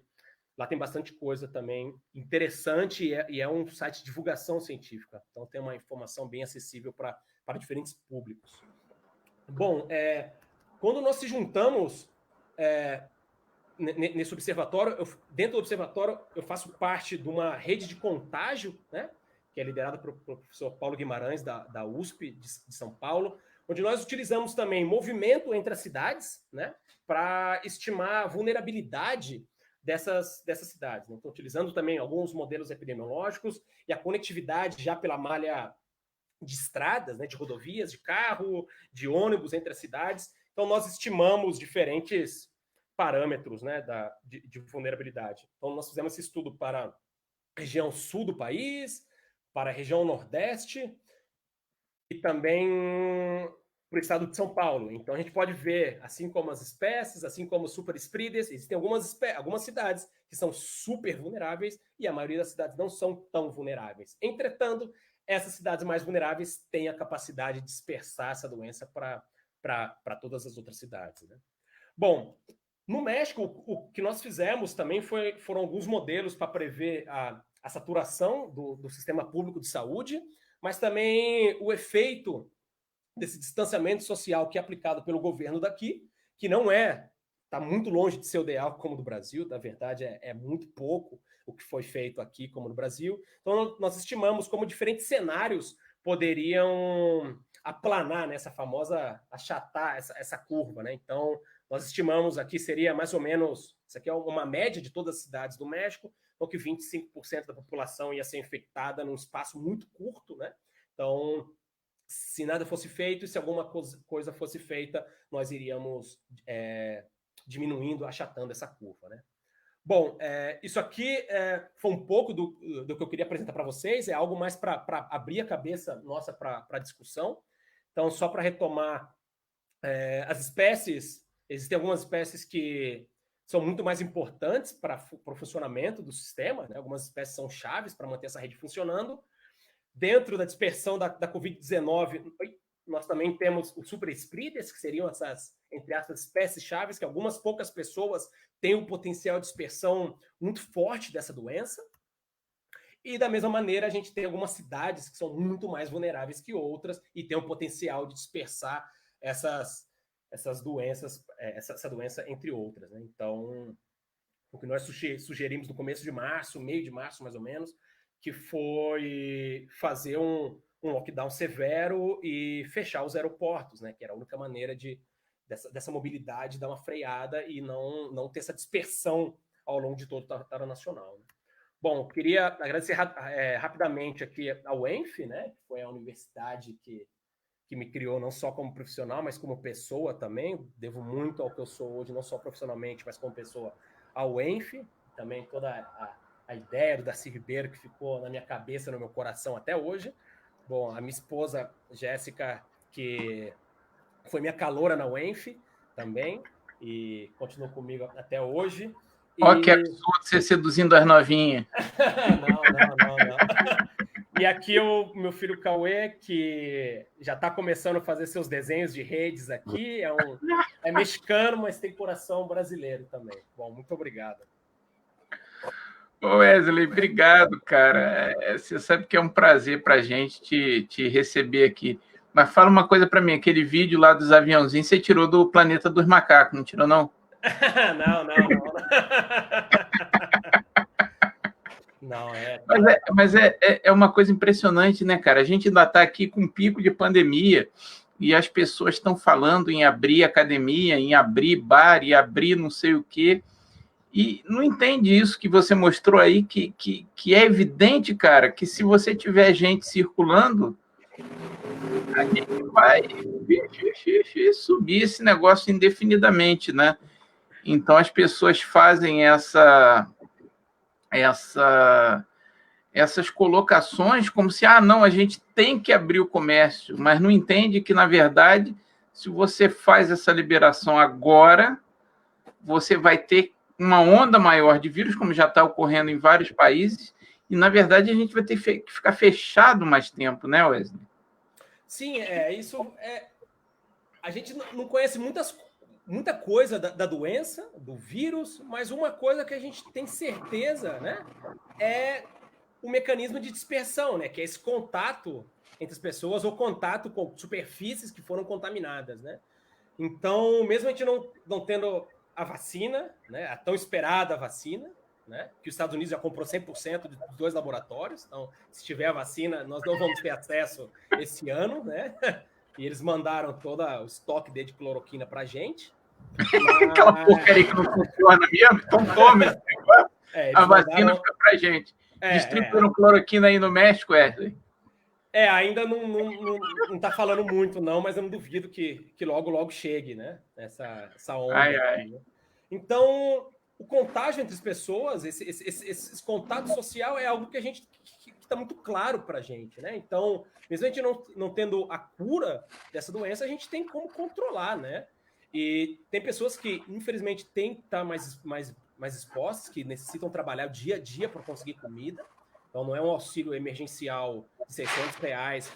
lá tem bastante coisa também interessante, e é um site de divulgação científica. Então tem uma informação bem acessível para diferentes públicos. Bom, quando nós se juntamos nesse observatório, dentro do observatório eu faço parte de uma rede de contágio, né, que é liderada pelo professor Paulo Guimarães, da USP de São Paulo, onde nós utilizamos também movimento entre as cidades, né, para estimar a vulnerabilidade dessas cidades. Né? Então, utilizando também alguns modelos epidemiológicos e a conectividade já pela malha de estradas, né, de rodovias, de carro, de ônibus entre as cidades. Então, nós estimamos diferentes parâmetros, né, de vulnerabilidade. Então, nós fizemos esse estudo para a região sul do país, para a região nordeste e também para o estado de São Paulo. Então, a gente pode ver, assim como as espécies, assim como os super spreaders, existem algumas cidades que são super vulneráveis e a maioria das cidades não são tão vulneráveis. Entretanto, essas cidades mais vulneráveis têm a capacidade de dispersar essa doença para todas as outras cidades, né? Bom, no México, o que nós fizemos também foram alguns modelos para prever a saturação do sistema público de saúde, mas também o efeito desse distanciamento social que é aplicado pelo governo daqui, que não está muito longe de ser o ideal como do Brasil, na verdade é muito pouco o que foi feito aqui como no Brasil. Então nós estimamos como diferentes cenários poderiam aplanar nessa famosa, achatar essa curva, né? Então nós estimamos aqui seria mais ou menos, isso aqui é uma média de todas as cidades do México, então que 25% da população ia ser infectada num espaço muito curto, né? Então, se nada fosse feito e se alguma coisa fosse feita, nós iríamos diminuindo, achatando essa curva, né? Bom, isso aqui foi um pouco do que eu queria apresentar para vocês, é algo mais para abrir a cabeça nossa para a discussão. Então, só para retomar, as espécies, existem algumas espécies que são muito mais importantes para o funcionamento do sistema, né? Algumas espécies são chaves para manter essa rede funcionando. Dentro da dispersão da Covid-19, nós também temos os super spreaders, que seriam essas, entre aspas, espécies chaves, que algumas poucas pessoas têm um potencial de dispersão muito forte dessa doença. E, da mesma maneira, a gente tem algumas cidades que são muito mais vulneráveis que outras e têm um potencial de dispersar essas doenças, essa doença, entre outras, né? Então, o que nós sugerimos no começo de março, meio de março, mais ou menos, que foi fazer um lockdown severo e fechar os aeroportos, né? Que era a única maneira dessa mobilidade dar uma freada e não ter essa dispersão ao longo de todo o território nacional, né? Bom, queria agradecer rapidamente aqui ao ENF, né? Que foi a universidade que me criou não só como profissional, mas como pessoa também. Devo muito ao que eu sou hoje, não só profissionalmente, mas como pessoa, ao ENF. Também toda a ideia do Darcy Ribeiro que ficou na minha cabeça, no meu coração até hoje. Bom, a minha esposa, Jéssica, que foi minha caloura na UENF também, e continua comigo até hoje. Ó, que absurdo você seduzindo as novinhas. Não. E aqui o meu filho Cauê, que já está começando a fazer seus desenhos de redes aqui, é mexicano, mas tem coração brasileiro também. Bom, muito obrigado. Ô Wesley, obrigado, cara. Você sabe que é um prazer para a gente te receber aqui. Mas fala uma coisa para mim, aquele vídeo lá dos aviãozinhos, você tirou do Planeta dos Macacos, não tirou, não? Não. Não, Mas é uma coisa impressionante, né, cara? A gente ainda está aqui com um pico de pandemia e as pessoas estão falando em abrir academia, em abrir bar e abrir não sei o quê. E não entende isso que você mostrou aí, que é evidente, cara, que se você tiver gente circulando, a gente vai subir esse negócio indefinidamente, né? Então as pessoas fazem essas colocações como se, não, a gente tem que abrir o comércio, mas não entende que, na verdade, se você faz essa liberação agora, você vai ter uma onda maior de vírus, como já está ocorrendo em vários países, e, na verdade, a gente vai ter que ficar fechado mais tempo, né, Wesley? Sim, isso. A gente não conhece muita coisa da doença, do vírus, mas uma coisa que a gente tem certeza, né, é o mecanismo de dispersão, né, que é esse contato entre as pessoas ou contato com superfícies que foram contaminadas, né? Então, mesmo a gente não tendo a vacina, né, a tão esperada vacina, né, que os Estados Unidos já comprou 100% dos 2 laboratórios, então, se tiver a vacina, nós não vamos ter acesso esse ano, né? E eles mandaram todo o estoque de cloroquina para a gente. Aquela porcaria que não funciona mesmo, então tome a vacina fica para a gente. Distribuíram cloroquina aí no México, Wesley? Ainda não está falando muito, não, mas eu não duvido que logo chegue, né? Essa onda. Aqui, né? Então, o contágio entre as pessoas, esse contato social é algo que a gente que está muito claro para a gente, né? Então, mesmo a gente não tendo a cura dessa doença, a gente tem como controlar, né? E tem pessoas que, infelizmente, têm que estar mais expostas, que necessitam trabalhar dia a dia para conseguir comida. Então, não é um auxílio emergencial de R$ 600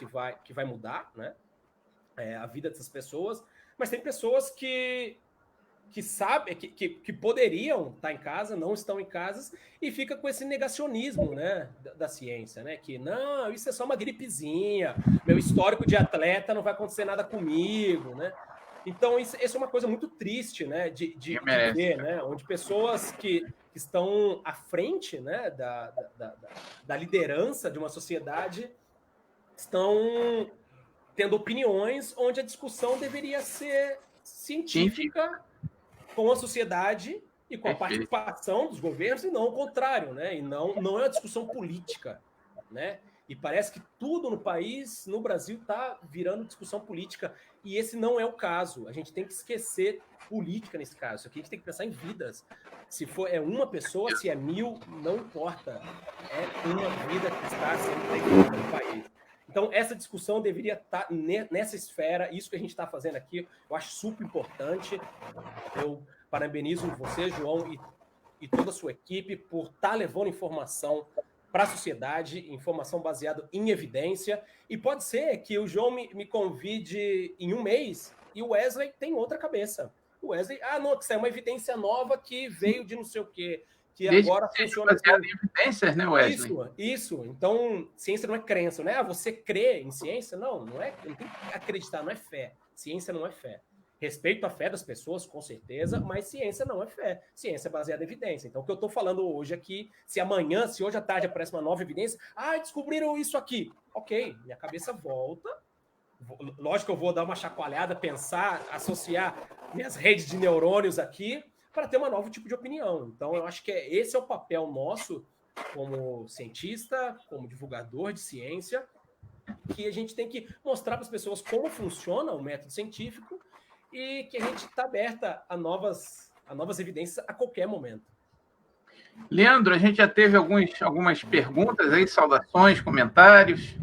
que vai mudar, né? A vida dessas pessoas. Mas tem pessoas que sabem, que poderiam estar em casa, não estão em casa, e fica com esse negacionismo, né, da ciência, né? Que, não, isso é só uma gripezinha, meu histórico de atleta não vai acontecer nada comigo, né? Então, isso é uma coisa muito triste, né, de ver, né? Onde pessoas que estão à frente, né, da liderança de uma sociedade estão tendo opiniões onde a discussão deveria ser científica com a sociedade e com a participação dos governos, e não o contrário, né? E não é uma discussão política, né? E parece que tudo no país, no Brasil, está virando discussão política, e esse não é o caso. A gente tem que esquecer política nesse caso. Aqui a gente tem que pensar em vidas. Se for uma pessoa, se é 1000, não importa. É uma vida que está sendo pregada no país. Então, essa discussão deveria estar nessa esfera. Isso que a gente está fazendo aqui, eu acho super importante. Eu parabenizo você, João, e toda a sua equipe por estar levando informação para a sociedade, informação baseada em evidência. E pode ser que o João me convide em um mês e o Wesley tem outra cabeça. O Wesley, não, isso é uma evidência nova que veio de não sei o quê, que desde agora que funciona baseado em evidências, né, Wesley? Isso. Então, ciência não é crença, né? Você crê em ciência? Não é. Não tem que acreditar, não é fé. Ciência não é fé. Respeito a fé das pessoas, com certeza, mas ciência não é fé. Ciência é baseada em evidência. Então, o que eu estou falando hoje aqui, se hoje à tarde aparece uma nova evidência, descobriram isso aqui. Ok, minha cabeça volta. Lógico que eu vou dar uma chacoalhada, pensar, associar minhas redes de neurônios aqui para ter um novo tipo de opinião. Então, eu acho que esse é o papel nosso como cientista, como divulgador de ciência, que a gente tem que mostrar para as pessoas como funciona o método científico e que a gente está aberta a novas evidências a qualquer momento. Leandro, a gente já teve algumas perguntas aí, saudações, comentários.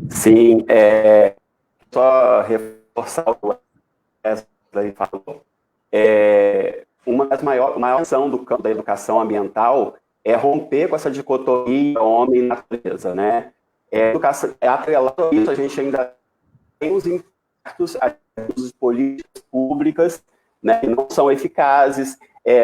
Sim, só reforçar o que o Wesley falou. Uma das maiores ação do campo da educação ambiental é romper com essa dicotomia homem-natureza, né? Atrelado a isso, a gente ainda tem os impactos das políticas públicas, né, que não são eficazes,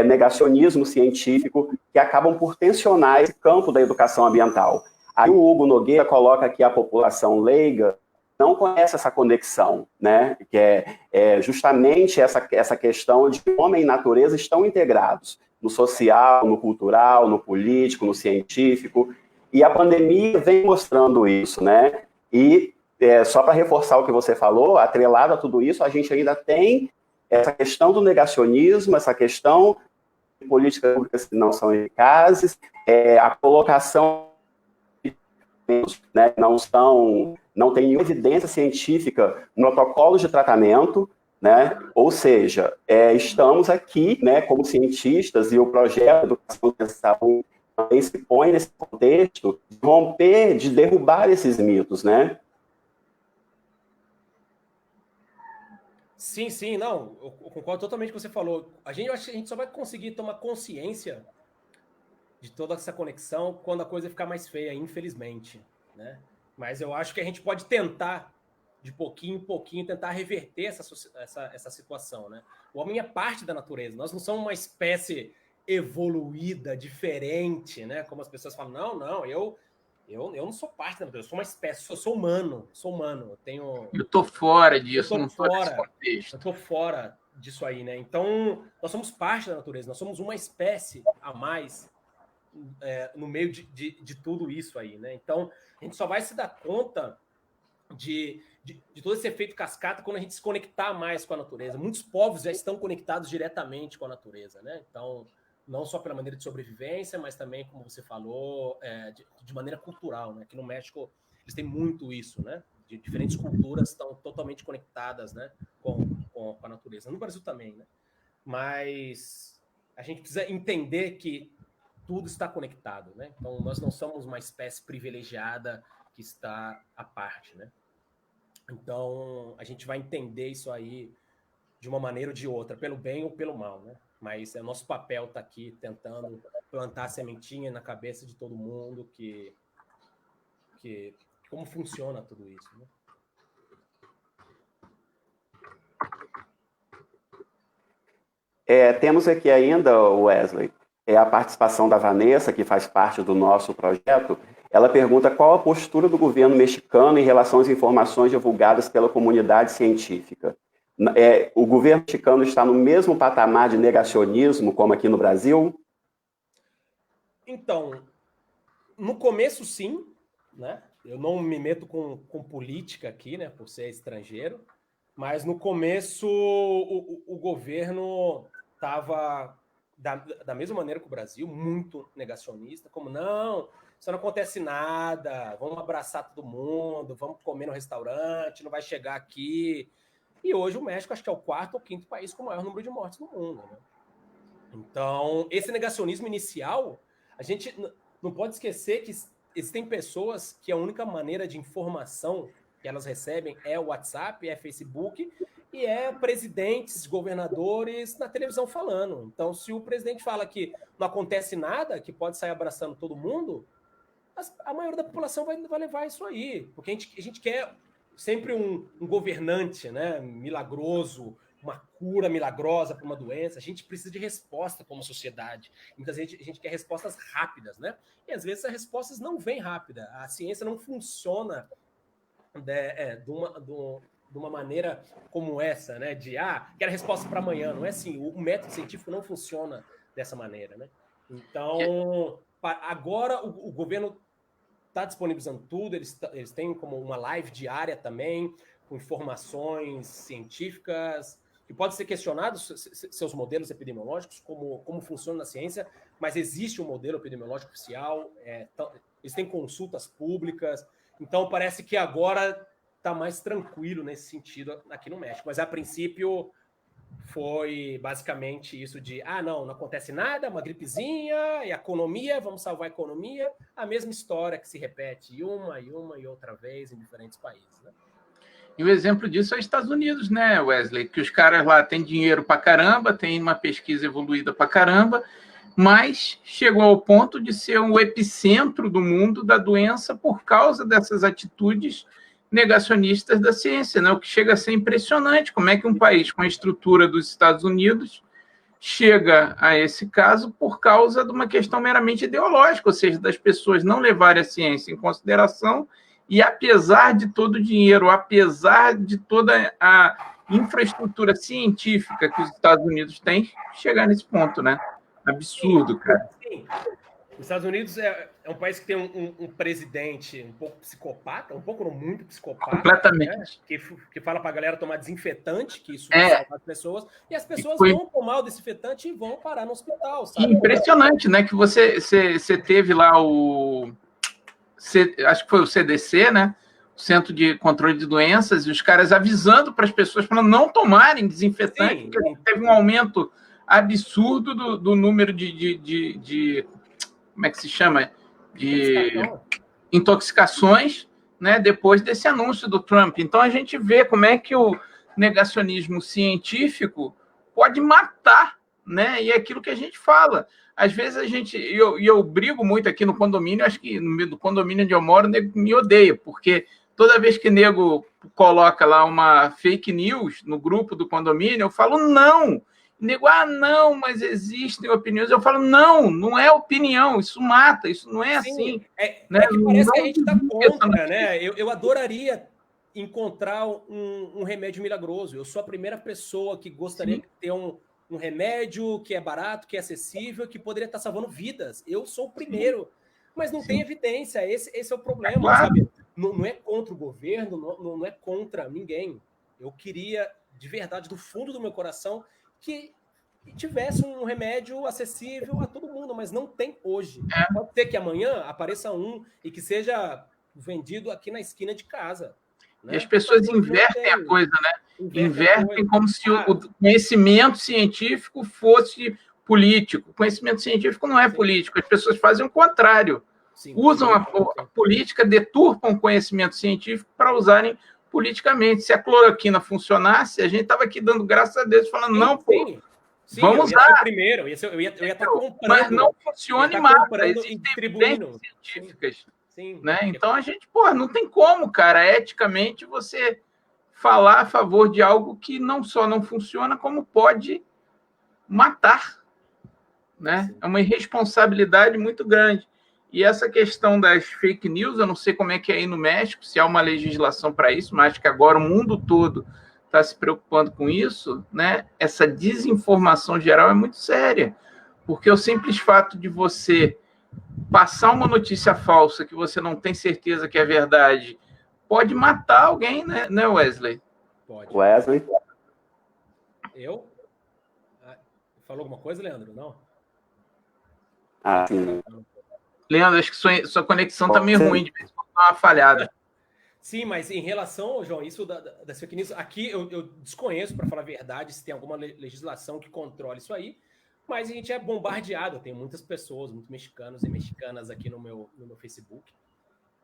negacionismo científico, que acabam por tensionar esse campo da educação ambiental. Aí o Hugo Nogueira coloca que a população leiga não conhece essa conexão, né? Que é justamente essa questão de homem e natureza estão integrados no social, no cultural, no político, no científico, e a pandemia vem mostrando isso, né? E só para reforçar o que você falou, atrelado a tudo isso, a gente ainda tem essa questão do negacionismo, essa questão de políticas públicas que não são eficazes, a colocação, né, não tem nenhuma evidência científica no protocolo de tratamento, né? Ou seja, estamos aqui, né, como cientistas, e o projeto Educação de Saúde também se põe nesse contexto de romper, de derrubar esses mitos, né? Sim, não, eu concordo totalmente com o que você falou. Eu acho que a gente só vai conseguir tomar consciência de toda essa conexão quando a coisa ficar mais feia, infelizmente, né? Mas eu acho que a gente pode tentar, de pouquinho em pouquinho, tentar reverter essa situação, né? O homem é parte da natureza, nós não somos uma espécie evoluída, diferente, né? Como as pessoas falam, não, eu não sou parte da natureza, eu sou uma espécie, eu sou humano, eu tô fora disso, não tô nesse contexto. Eu tô fora disso aí, né? Então, nós somos parte da natureza, nós somos uma espécie a mais no meio de tudo isso aí, né? Então, a gente só vai se dar conta de todo esse efeito cascata quando a gente se conectar mais com a natureza. Muitos povos já estão conectados diretamente com a natureza, né? Então, não só pela maneira de sobrevivência, mas também, como você falou, de maneira cultural, né? Aqui no México, eles têm muito isso, né? De diferentes culturas estão totalmente conectadas, né? Com com a natureza. No Brasil também, né? Mas a gente precisa entender que tudo está conectado, né? Então, nós não somos uma espécie privilegiada que está à parte, né? Então, a gente vai entender isso aí de uma maneira ou de outra, pelo bem ou pelo mal, né? Mas o nosso papel está aqui tentando plantar a sementinha na cabeça de todo mundo que como funciona tudo isso, né? Temos aqui ainda, Wesley, a participação da Vanessa, que faz parte do nosso projeto. Ela pergunta qual a postura do governo mexicano em relação às informações divulgadas pela comunidade científica. O governo mexicano está no mesmo patamar de negacionismo como aqui no Brasil? Então, no começo, sim, né? Eu não me meto com política aqui, né, por ser estrangeiro, mas no começo o governo estava, da mesma maneira que o Brasil, muito negacionista, como não, isso não acontece nada, vamos abraçar todo mundo, vamos comer no restaurante, não vai chegar aqui. E hoje o México acho que é o 4º ou 5º país com o maior número de mortes no mundo, né? Então, esse negacionismo inicial, a gente não pode esquecer que existem pessoas que a única maneira de informação que elas recebem é o WhatsApp, é Facebook, e é presidentes, governadores na televisão falando. Então, se o presidente fala que não acontece nada, que pode sair abraçando todo mundo, a maioria da população vai levar isso aí, porque a gente quer sempre um governante, né, milagroso, uma cura milagrosa para uma doença. A gente precisa de resposta como sociedade. Muitas vezes a gente quer respostas rápidas, né? E às vezes as respostas não vêm rápida. A ciência não funciona de uma maneira como essa, né? Quero resposta para amanhã. Não é assim. O método científico não funciona dessa maneira, né? Então, agora o governo está disponibilizando tudo. Eles têm como uma live diária também, com informações científicas, que pode ser questionado seus modelos epidemiológicos, como funciona na ciência, mas existe um modelo epidemiológico oficial, eles têm consultas públicas, então parece que agora está mais tranquilo nesse sentido aqui no México. Mas a princípio foi basicamente isso de, não acontece nada, uma gripezinha, e a economia, vamos salvar a economia, a mesma história que se repete uma e outra vez em diferentes países, né? E o exemplo disso é os Estados Unidos, né, Wesley? Que os caras lá têm dinheiro pra caramba, tem uma pesquisa evoluída pra caramba, mas chegou ao ponto de ser um epicentro do mundo da doença por causa dessas atitudes negacionistas da ciência, né? O que chega a ser impressionante, como é que um país com a estrutura dos Estados Unidos chega a esse caso por causa de uma questão meramente ideológica, ou seja, das pessoas não levarem a ciência em consideração. E apesar de todo o dinheiro, apesar de toda a infraestrutura científica que os Estados Unidos têm, chegar nesse ponto, né? Absurdo, cara. Sim. Os Estados Unidos é um país que tem um presidente um pouco psicopata, um pouco não muito psicopata. Completamente. Né? Que fala para a galera tomar desinfetante, que isso vai salvar as pessoas, e as pessoas vão tomar o desinfetante e vão parar no hospital, sabe? Impressionante, né? Que você teve lá acho que foi o CDC, né? O Centro de Controle de Doenças, e os caras avisando para as pessoas para não tomarem desinfetante, Sim. porque teve um aumento absurdo do número de como é que se chama? De intoxicações, né? Depois desse anúncio do Trump. Então a gente vê como é que o negacionismo científico pode matar, né? E é aquilo que a gente fala. Às vezes eu brigo muito aqui no condomínio, acho que no condomínio onde eu moro, o nego me odeia, porque toda vez que o nego coloca lá uma fake news no grupo do condomínio, eu falo não. O nego, não, mas existem opiniões. Eu falo, não é opinião, isso mata, isso não é assim. Né? É que parece que a gente está contra, né? Eu adoraria encontrar um remédio milagroso. Eu sou a primeira pessoa que gostaria de ter um remédio que é barato, que é acessível, que poderia estar salvando vidas. Eu sou o primeiro, mas não tem evidência. Esse é o problema, claro. Sabe? Não é contra o governo, não é contra ninguém. Eu queria, de verdade, do fundo do meu coração, que tivesse um remédio acessível a todo mundo, mas não tem hoje. Pode ser que amanhã apareça um e que seja vendido aqui na esquina de casa. Né? E as pessoas invertem a coisa, né? Invertem como se o conhecimento científico fosse político. O conhecimento científico não é político, as pessoas fazem o contrário. Usam a política, deturpam o conhecimento científico para usarem politicamente. Se a cloroquina funcionasse, a gente estava aqui dando graças a Deus, falando, não, pô, vamos usar. Primeiro, eu ia estar comprando. Mas não funciona em massa, existem evidências científicas. Sim, né? Então a gente, não tem como, cara, eticamente você falar a favor de algo que não só não funciona, como pode matar, né? É uma irresponsabilidade muito grande. E essa questão das fake news, eu não sei como é que é aí no México, se há uma legislação para isso, mas acho que agora o mundo todo está se preocupando com isso, né? Essa desinformação geral é muito séria, porque o simples fato de você passar uma notícia falsa que você não tem certeza que é verdade pode matar alguém, né, Wesley? Pode. Wesley? Eu? Falou alguma coisa, Leandro? Não? Sim. Leandro, acho que sua conexão está meio ruim, de vez em quando dá uma falhada. Sim, mas em relação, João, isso das fake news, aqui eu desconheço, para falar a verdade, se tem alguma legislação que controle isso aí, mas a gente é bombardeado, tem muitas pessoas, muitos mexicanos e mexicanas aqui no meu Facebook,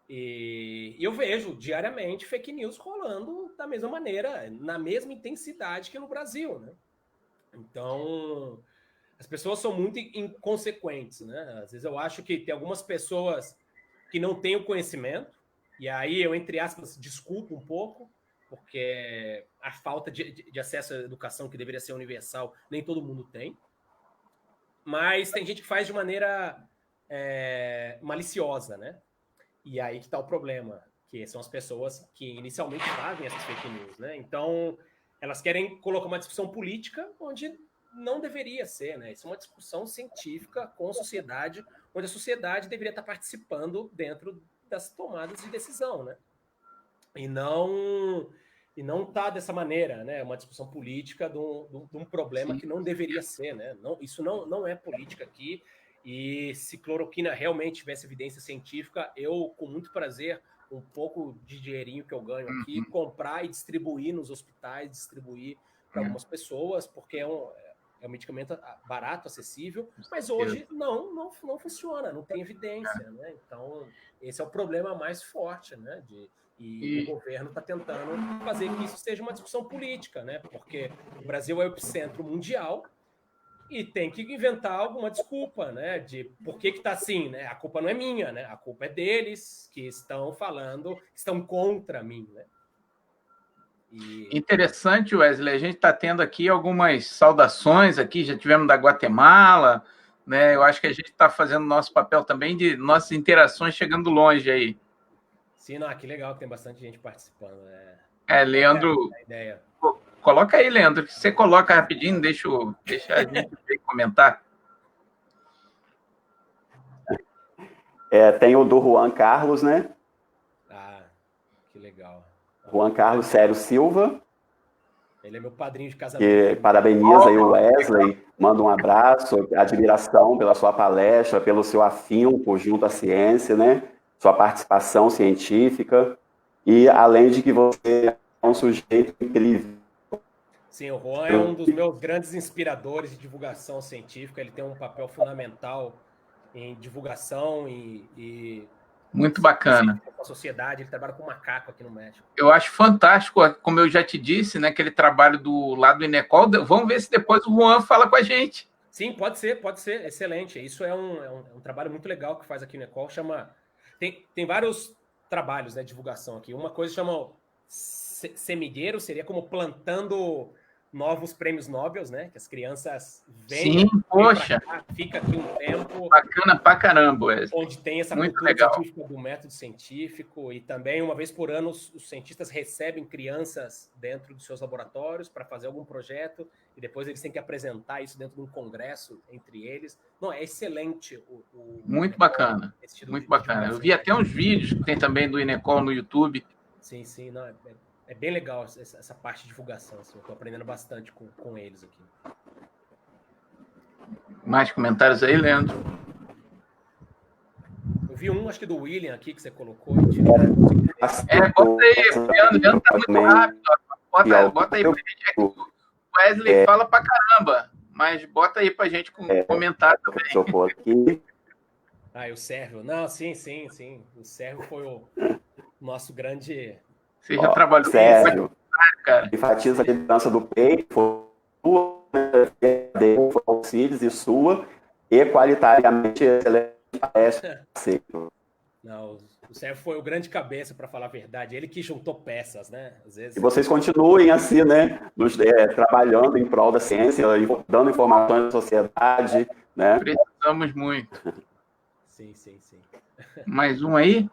e eu vejo diariamente fake news rolando da mesma maneira, na mesma intensidade que no Brasil, né? Então, as pessoas são muito inconsequentes, né? Às vezes eu acho que tem algumas pessoas que não têm o conhecimento, e aí eu, entre aspas, desculpo um pouco, porque a falta de acesso à educação, que deveria ser universal, nem todo mundo tem. Mas tem gente que faz de maneira maliciosa, né? E aí que está o problema, que são as pessoas que inicialmente fazem essas fake news, né? Então, elas querem colocar uma discussão política onde não deveria ser, né? Isso é uma discussão científica com a sociedade, onde a sociedade deveria estar participando dentro das tomadas de decisão, né? E não tá dessa maneira, né? Uma discussão política de um problema que não deveria ser, né? Isso não é política aqui. E se cloroquina realmente tivesse evidência científica, eu, com muito prazer, um pouco de dinheirinho que eu ganho aqui, comprar e distribuir nos hospitais, distribuir para algumas pessoas, porque é um medicamento barato, acessível, mas hoje não funciona, não tem evidência, né? Então, esse é o problema mais forte, né? E o governo está tentando fazer que isso seja uma discussão política, né? Porque o Brasil é o epicentro mundial e tem que inventar alguma desculpa, né? De por que está assim, né? A culpa não é minha, né? A culpa é deles que estão falando, estão contra mim, né? Interessante, Wesley. A gente está tendo aqui algumas saudações aqui, já tivemos da Guatemala, né? Eu acho que a gente está fazendo nosso papel também de nossas interações chegando longe aí. Sim, que legal que tem bastante gente participando. Leandro, coloca aí, Leandro, que você coloca rapidinho, deixa a gente comentar. Tem o do Juan Carlos, né? Que legal. Juan Carlos Sério Silva. Ele é meu padrinho de casamento. Que parabeniza aí o Wesley, manda um abraço, admiração pela sua palestra, pelo seu afinco junto à ciência, né? Sua participação científica, e além de que você é um sujeito incrível. Sim, o Juan é um dos meus grandes inspiradores de divulgação científica, ele tem um papel fundamental em divulgação e muito bacana. Com a sociedade, ele trabalha com macaco aqui no México. Eu acho fantástico, como eu já te disse, né, aquele trabalho do lado do Inecol. Vamos ver se depois o Juan fala com a gente. Sim, pode ser, excelente. Isso é um trabalho muito legal que faz aqui no Inecol, tem vários trabalhos, né, de divulgação aqui. Uma coisa chama semilleiro, seria como plantando novos prêmios Nobel, né? Que as crianças vêm. Sim, poxa. Cá, fica aqui um tempo. Bacana pra caramba, Wesley. Onde tem essa muito cultura legal. Científica do método científico, e também, uma vez por ano, os cientistas recebem crianças dentro dos seus laboratórios para fazer algum projeto, e depois eles têm que apresentar isso dentro de um congresso entre eles. Não, é excelente. Muito bacana. Muito bacana. Eu vi até uns vídeos que tem também do Inecol no YouTube. Sim, não, é bem legal essa parte de divulgação. Assim, eu estou aprendendo bastante com eles aqui. Mais comentários aí, Leandro? Eu vi acho que do William aqui, que você colocou. Bota aí, Leandro tá muito rápido. bota aí pra gente. O Wesley fala pra caramba, mas bota aí pra gente com comentário também. Aqui. E o Sérgio. Não, sim. O Sérgio foi o nosso grande... Você já trabalhou com Sérgio, cara. Enfatiza a liderança do peito, foi auxílios e sua, e qualitariamente excelente. Não, o Sérgio foi o grande cabeça, para falar a verdade. Ele que juntou peças, né? Às vezes... E vocês continuem assim, né? Trabalhando em prol da ciência, dando informações à sociedade, né? Precisamos muito. Sim. Mais um aí?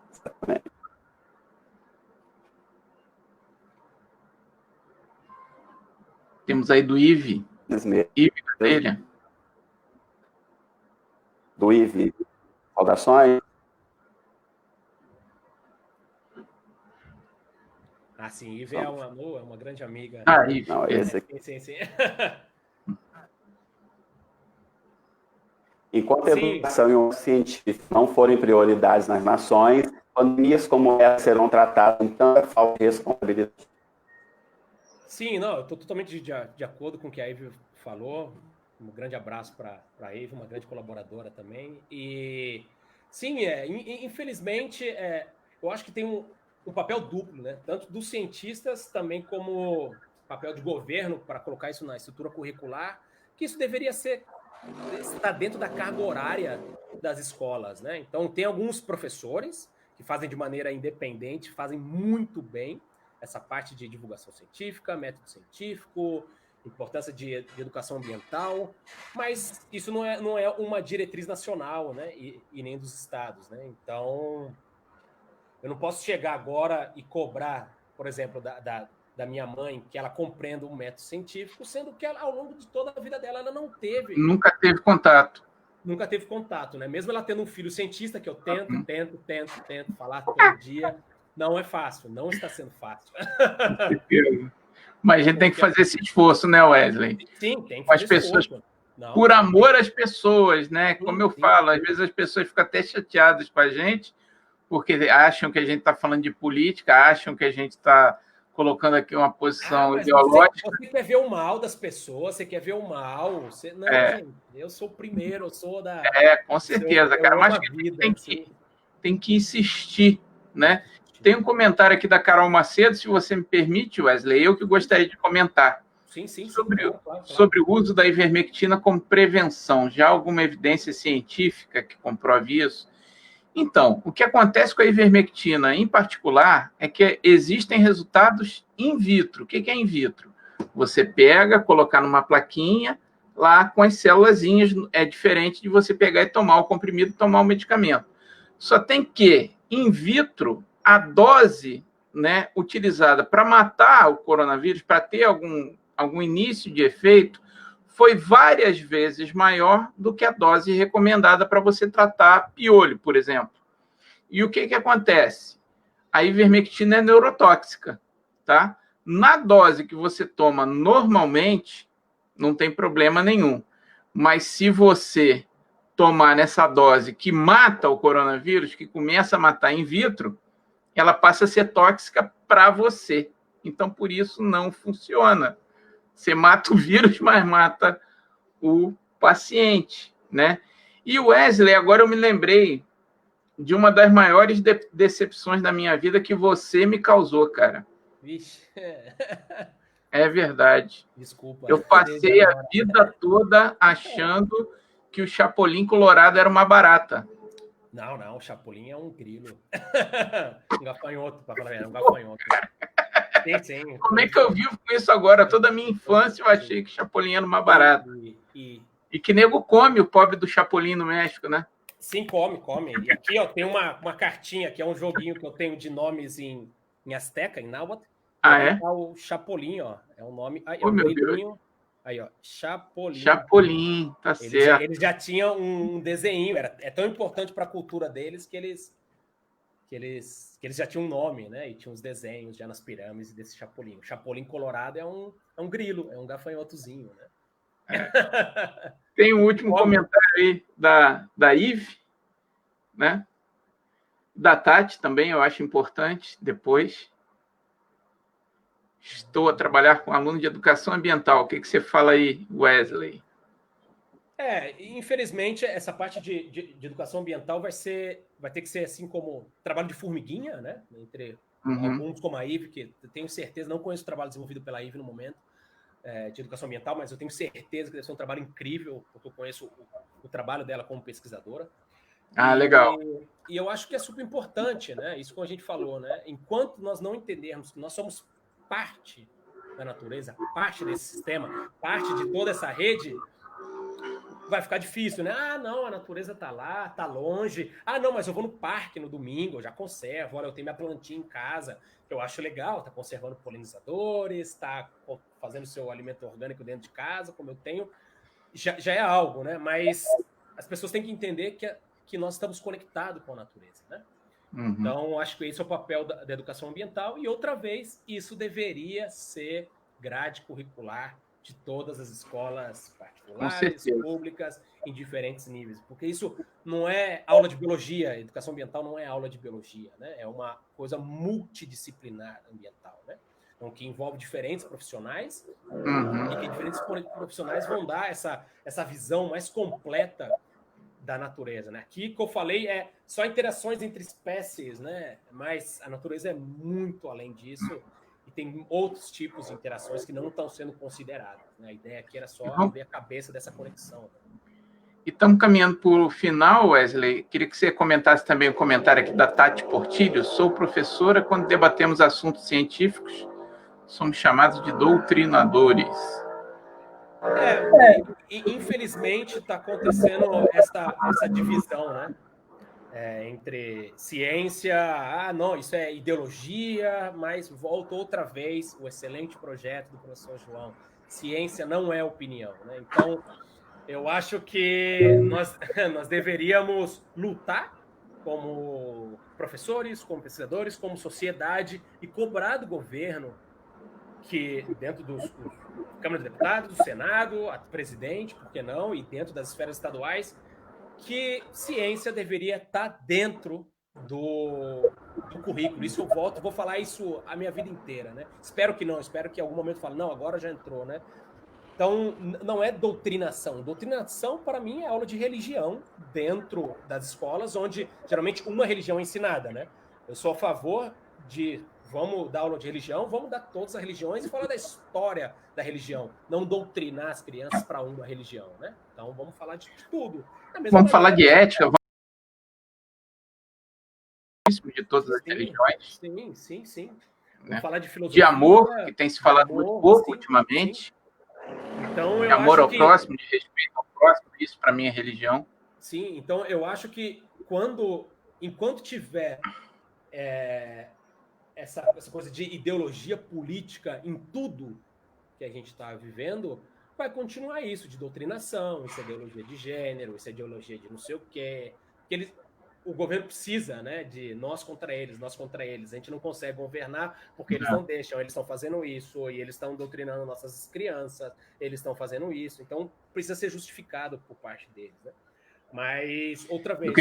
Temos aí do Ive. Ive Gadelha. Do Ive. Saudações. Sim, Ive é um amor, é uma grande amiga. Ive. Não, esse aqui. Sim. Enquanto a educação e o científico não forem prioridades nas nações, pandemias como essa serão tratadas com tanta falta de responsabilidade. Sim, não, eu estou totalmente de acordo com o que a Ivy falou. Um grande abraço para a Ivy, uma grande colaboradora também. E sim, infelizmente, eu acho que tem um papel duplo, né? Tanto dos cientistas também como papel de governo para colocar isso na estrutura curricular, que isso deveria estar dentro da carga horária das escolas, né? Então, tem alguns professores que fazem de maneira independente, fazem muito bem essa parte de divulgação científica, método científico, importância de educação ambiental, mas isso não é uma diretriz nacional, né? E nem dos estados, né? Então, eu não posso chegar agora e cobrar, por exemplo, da minha mãe, que ela compreenda um método científico, sendo que ela, ao longo de toda a vida dela, ela não teve... Nunca teve contato. Nunca teve contato, né? Mesmo ela tendo um filho cientista, que eu tento falar todo dia, não é fácil, não está sendo fácil. Mas a gente tem que fazer esse esforço, né, Wesley? Sim, tem que fazer as pessoas, esforço. Por amor às pessoas, né? Como eu falo, às vezes as pessoas ficam até chateadas com a gente, porque acham que a gente está falando de política, acham que a gente está colocando aqui uma posição ideológica. Você quer ver o mal das pessoas, você quer ver o mal. Não, gente, eu sou o primeiro, eu sou da... com certeza, cara. Mas tem que insistir, né? Tem um comentário aqui da Carol Macedo, se você me permite, Wesley, eu que gostaria de comentar. Sim, sobre o uso da ivermectina como prevenção. Já há alguma evidência científica que comprove isso? Então, o que acontece com a ivermectina, em particular, é que existem resultados in vitro. O que é in vitro? Você pega, colocar numa plaquinha, lá com as célulazinhas, é diferente de você pegar e tomar o comprimido e tomar o medicamento. Só tem que, in vitro, a dose, né, utilizada para matar o coronavírus, para ter algum início de efeito, foi várias vezes maior do que a dose recomendada para você tratar piolho, por exemplo. E o que acontece? A ivermectina é neurotóxica, tá? Na dose que você toma normalmente, não tem problema nenhum. Mas se você tomar nessa dose que mata o coronavírus, que começa a matar in vitro, ela passa a ser tóxica para você. Então, por isso, não funciona. Você mata o vírus, mas mata o paciente, né? E o Wesley, agora eu me lembrei de uma das maiores decepções da minha vida que você me causou, cara. Vixe. É verdade. Desculpa. Eu passei a vida toda achando que o Chapolin Colorado era uma barata. Não, o Chapolin é um grilo. Um gafanhoto, para falar, um gafanhoto. Sim. Como é que eu vivo com isso agora? Toda a minha infância eu achei que Chapolin era uma barata. E que nego come o pobre do Chapolin no México, né? Sim, come. E aqui, ó, tem uma cartinha, que é um joguinho que eu tenho de nomes em azteca, em náhuatl. É? O Chapolin, ó, é um nome... Aí, meu Deus. Aí, ó, Chapolin. Chapolin, tá certo. Eles já tinham um desenho, é tão importante para a cultura deles que eles já tinham um nome, né? E tinham os desenhos já nas pirâmides desse Chapolin. O Chapolin Colorado é um grilo, é um gafanhotozinho, né? Tem um último comentário aí da Ive, né? Da Tati também, eu acho importante, depois. estou a trabalhar com aluno de educação ambiental. O que você fala aí, Wesley? Infelizmente, essa parte de educação ambiental vai ter que ser assim como trabalho de formiguinha, né? Entre alguns como a IVE, que eu tenho certeza, não conheço o trabalho desenvolvido pela IVE no momento, de educação ambiental, mas eu tenho certeza que deve ser um trabalho incrível, porque eu conheço o trabalho dela como pesquisadora. Legal. E eu acho que é super importante, né? Isso que a gente falou, né? Enquanto nós não entendermos que nós somos parte da natureza, parte desse sistema, parte de toda essa rede, vai ficar difícil, né? Não, a natureza tá lá, tá longe. Não, mas eu vou no parque no domingo, eu já conservo. Olha, eu tenho minha plantinha em casa, que eu acho legal, tá conservando polinizadores, tá fazendo seu alimento orgânico dentro de casa, como eu tenho. Já é algo, né? Mas as pessoas têm que entender que nós estamos conectados com a natureza, né? Então, acho que esse é o papel da educação ambiental. E, outra vez, isso deveria ser grade curricular de todas as escolas particulares, públicas, em diferentes níveis. Porque isso não é aula de biologia, educação ambiental não é aula de biologia, né? É uma coisa multidisciplinar ambiental, né? Então, que envolve diferentes profissionais e que diferentes profissionais vão dar essa visão mais completa da natureza, né? Aqui, que eu falei, é só interações entre espécies, né? Mas a natureza é muito além disso e tem outros tipos de interações que não estão sendo consideradas, né? A ideia aqui era só ver a cabeça dessa conexão. Né? E estamos caminhando para o final, Wesley. Queria que você comentasse também o comentário aqui da Tati Portilho. Sou professora, quando debatemos assuntos científicos, somos chamados de doutrinadores. Infelizmente está acontecendo essa divisão, né? Entre ciência, não, isso é ideologia, mas volta outra vez o excelente projeto do professor João. Ciência não é opinião, né? Então, eu acho que nós deveríamos lutar como professores, como pesquisadores, como sociedade e cobrar do governo que dentro dos Câmara de Deputados, do Senado, a presidente, por que não, e dentro das esferas estaduais, que ciência deveria estar dentro do currículo. Isso eu vou falar isso a minha vida inteira, né? Espero que não, espero que em algum momento fale, não, agora já entrou, né? Então, não é doutrinação. Doutrinação, para mim, é aula de religião dentro das escolas, onde geralmente uma religião é ensinada, né? Eu sou a favor de vamos dar aula de religião, vamos dar todas as religiões e falar da história da religião, não doutrinar as crianças para uma religião, né? Então, vamos falar de tudo. Vamos falar de ética, vamos de todas as religiões. Sim. Vamos falar de filosofia. De amor, que tem se falado muito pouco ultimamente. Então, de amor ao próximo, de respeito ao próximo, isso para mim é religião. Sim, então eu acho que enquanto tiver essa coisa de ideologia política em tudo que a gente está vivendo, vai continuar isso, de doutrinação, isso é ideologia de gênero, isso é ideologia de não sei o quê. O governo precisa, né, de nós contra eles. A gente não consegue governar porque eles não deixam, eles estão fazendo isso, e eles estão doutrinando nossas crianças, eles estão fazendo isso. Então, precisa ser justificado por parte deles, né? Mas, outra vez,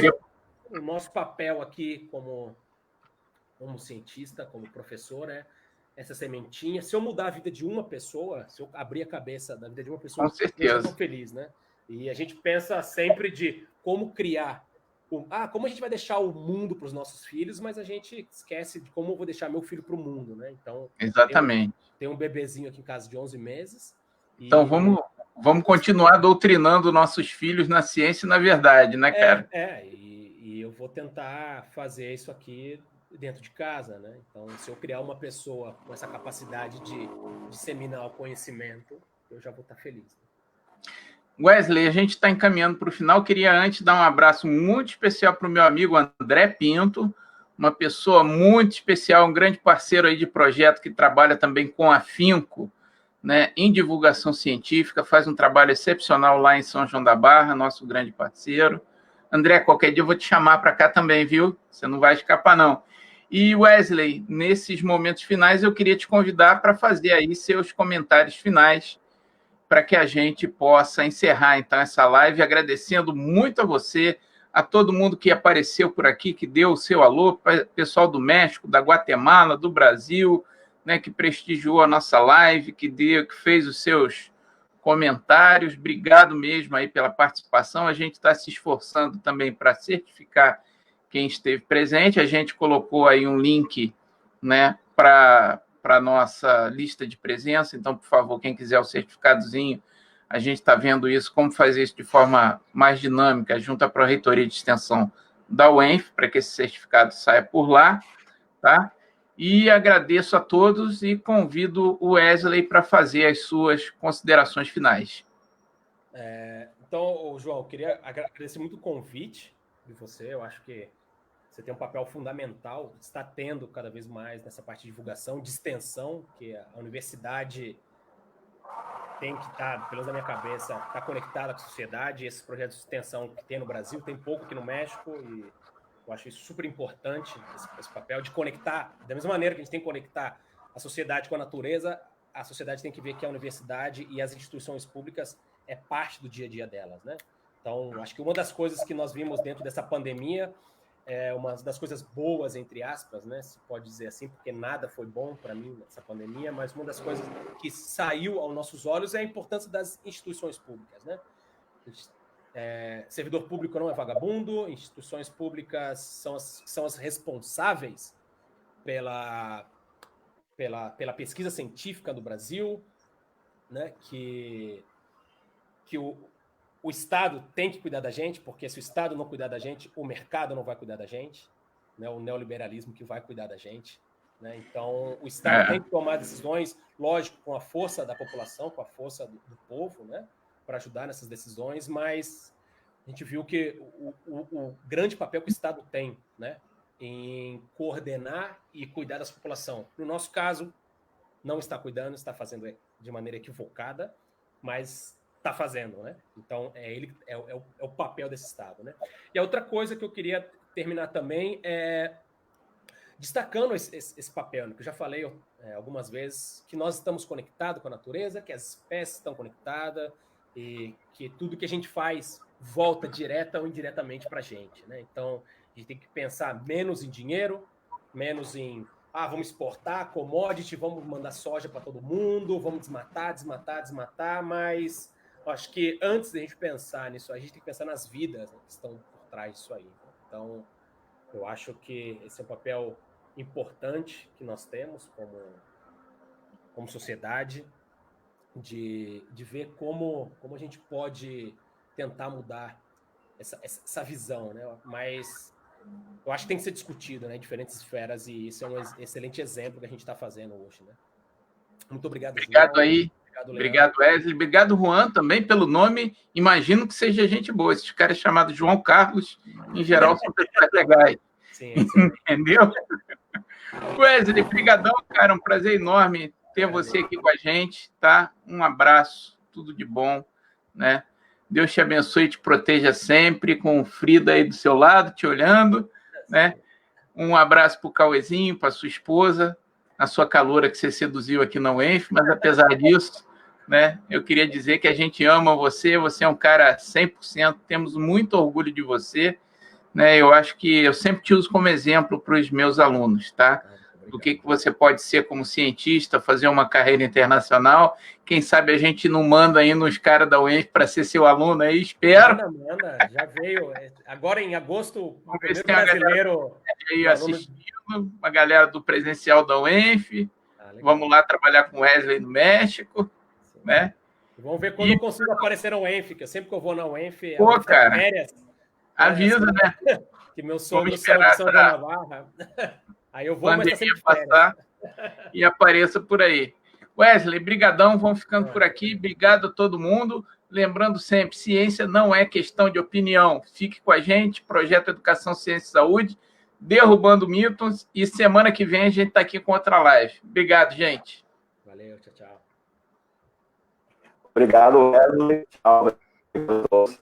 o nosso papel aqui como cientista, como professor, essa sementinha. Se eu mudar a vida de uma pessoa, se eu abrir a cabeça da vida de uma pessoa, com certeza, eu estou feliz, né? E a gente pensa sempre de como criar como a gente vai deixar o mundo para os nossos filhos, mas a gente esquece de como eu vou deixar meu filho para o mundo, né? Então, exatamente. Tem um bebezinho aqui em casa de 11 meses. Então, vamos continuar doutrinando nossos filhos na ciência e na verdade, né, cara? E eu vou tentar fazer isso aqui dentro de casa, né? Então, se eu criar uma pessoa com essa capacidade de disseminar o conhecimento, eu já vou estar feliz. Wesley, a gente está encaminhando para o final. Queria antes dar um abraço muito especial para o meu amigo André Pinto, uma pessoa muito especial, um grande parceiro aí de projeto que trabalha também com afinco, né, em divulgação científica, faz um trabalho excepcional lá em São João da Barra, nosso grande parceiro. André, qualquer dia eu vou te chamar para cá também, viu? Você não vai escapar, não. E, Wesley, nesses momentos finais, eu queria te convidar para fazer aí seus comentários finais, para que a gente possa encerrar, então, essa live, agradecendo muito a você, a todo mundo que apareceu por aqui, que deu o seu alô, pessoal do México, da Guatemala, do Brasil, né, que prestigiou a nossa live, que fez os seus comentários. Obrigado mesmo aí pela participação. A gente está se esforçando também para certificar quem esteve presente. A gente colocou aí um link, né, para a nossa lista de presença. Então, por favor, quem quiser o certificadozinho, a gente está vendo isso, como fazer isso de forma mais dinâmica, junto à Pró-Reitoria de Extensão da UENF, para que esse certificado saia por lá, tá? E agradeço a todos e convido o Wesley para fazer as suas considerações finais. Então, João, eu queria agradecer muito o convite de você. Eu acho que você tem um papel fundamental, está tendo cada vez mais nessa parte de divulgação, de extensão, que a universidade tem que estar, pelo menos na minha cabeça, estar conectada com a sociedade. Esses projetos de extensão que tem no Brasil, tem pouco aqui no México, e eu acho isso super importante, esse papel de conectar, da mesma maneira que a gente tem que conectar a sociedade com a natureza, a sociedade tem que ver que a universidade e as instituições públicas é parte do dia a dia delas, né? Então, acho que uma das coisas que nós vimos dentro dessa pandemia, uma das coisas boas, entre aspas, né, se pode dizer assim, porque nada foi bom para mim nessa pandemia, mas uma das coisas que saiu aos nossos olhos é a importância das instituições públicas, né? Servidor público não é vagabundo, instituições públicas são as responsáveis pela pesquisa científica do Brasil, né? Que o Estado tem que cuidar da gente, porque se o Estado não cuidar da gente, o mercado não vai cuidar da gente, né? O neoliberalismo que vai cuidar da gente, né? Então, o Estado tem que tomar decisões, lógico, com a força da população, com a força do povo, né? Para ajudar nessas decisões, mas a gente viu que o grande papel que o Estado tem, né? Em coordenar e cuidar da população. No nosso caso, não está cuidando, está fazendo de maneira equivocada, mas está fazendo, né? Então, é o papel desse Estado, né? E a outra coisa que eu queria terminar também é destacando esse papel, né? Que eu já falei algumas vezes, que nós estamos conectados com a natureza, que as espécies estão conectadas e que tudo que a gente faz volta direta ou indiretamente para a gente, né? Então, a gente tem que pensar menos em dinheiro, menos em vamos exportar commodity, vamos mandar soja para todo mundo, vamos desmatar, mas acho que antes da gente pensar nisso, a gente tem que pensar nas vidas, né, que estão por trás disso aí. Então, eu acho que esse é um papel importante que nós temos como sociedade, de ver como a gente pode tentar mudar essa visão, né? Mas eu acho que tem que ser discutido, né, em diferentes esferas, e isso é um excelente exemplo que a gente está fazendo hoje, né? Muito obrigado, Obrigado, João. aí. Obrigado, Wesley. Obrigado, Juan, também pelo nome. Imagino que seja gente boa. Esses caras chamados João Carlos, em geral, são pessoas legais. Sim, entendeu? Wesley, brigadão, cara. Um prazer enorme ter você aqui com a gente, tá? Um abraço, tudo de bom, né? Deus te abençoe e te proteja sempre, com o Frida aí do seu lado, te olhando, né? Um abraço para o Cauezinho, para sua esposa, a sua caloura que você seduziu aqui na UENF, mas apesar disso, né, eu queria dizer que a gente ama você é um cara 100%, temos muito orgulho de você, né? Eu acho que eu sempre te uso como exemplo para os meus alunos, tá? Do que você pode ser como cientista, fazer uma carreira internacional. Quem sabe a gente não manda aí nos caras da UENF para ser seu aluno aí, espero. Manda, já veio. Agora em agosto, o primeiro brasileiro aí assistindo, uma galera do presencial da UENF. Vamos lá trabalhar com Wesley no México, né? Vamos ver quando eu consigo aparecer na UENF, que sempre que eu vou na UENF, cara, férias, avisa, né? Que meus sogros são de São João da Barra. Aí eu vou, mas tá sempre passar e apareça por aí. Wesley, brigadão, vamos ficando por aqui. Obrigado a todo mundo. Lembrando sempre, ciência não é questão de opinião. Fique com a gente, Projeto Educação, Ciência e Saúde, derrubando mitos. E semana que vem a gente está aqui com outra live. Obrigado, gente. Valeu, tchau. Obrigado, Wesley. Tchau.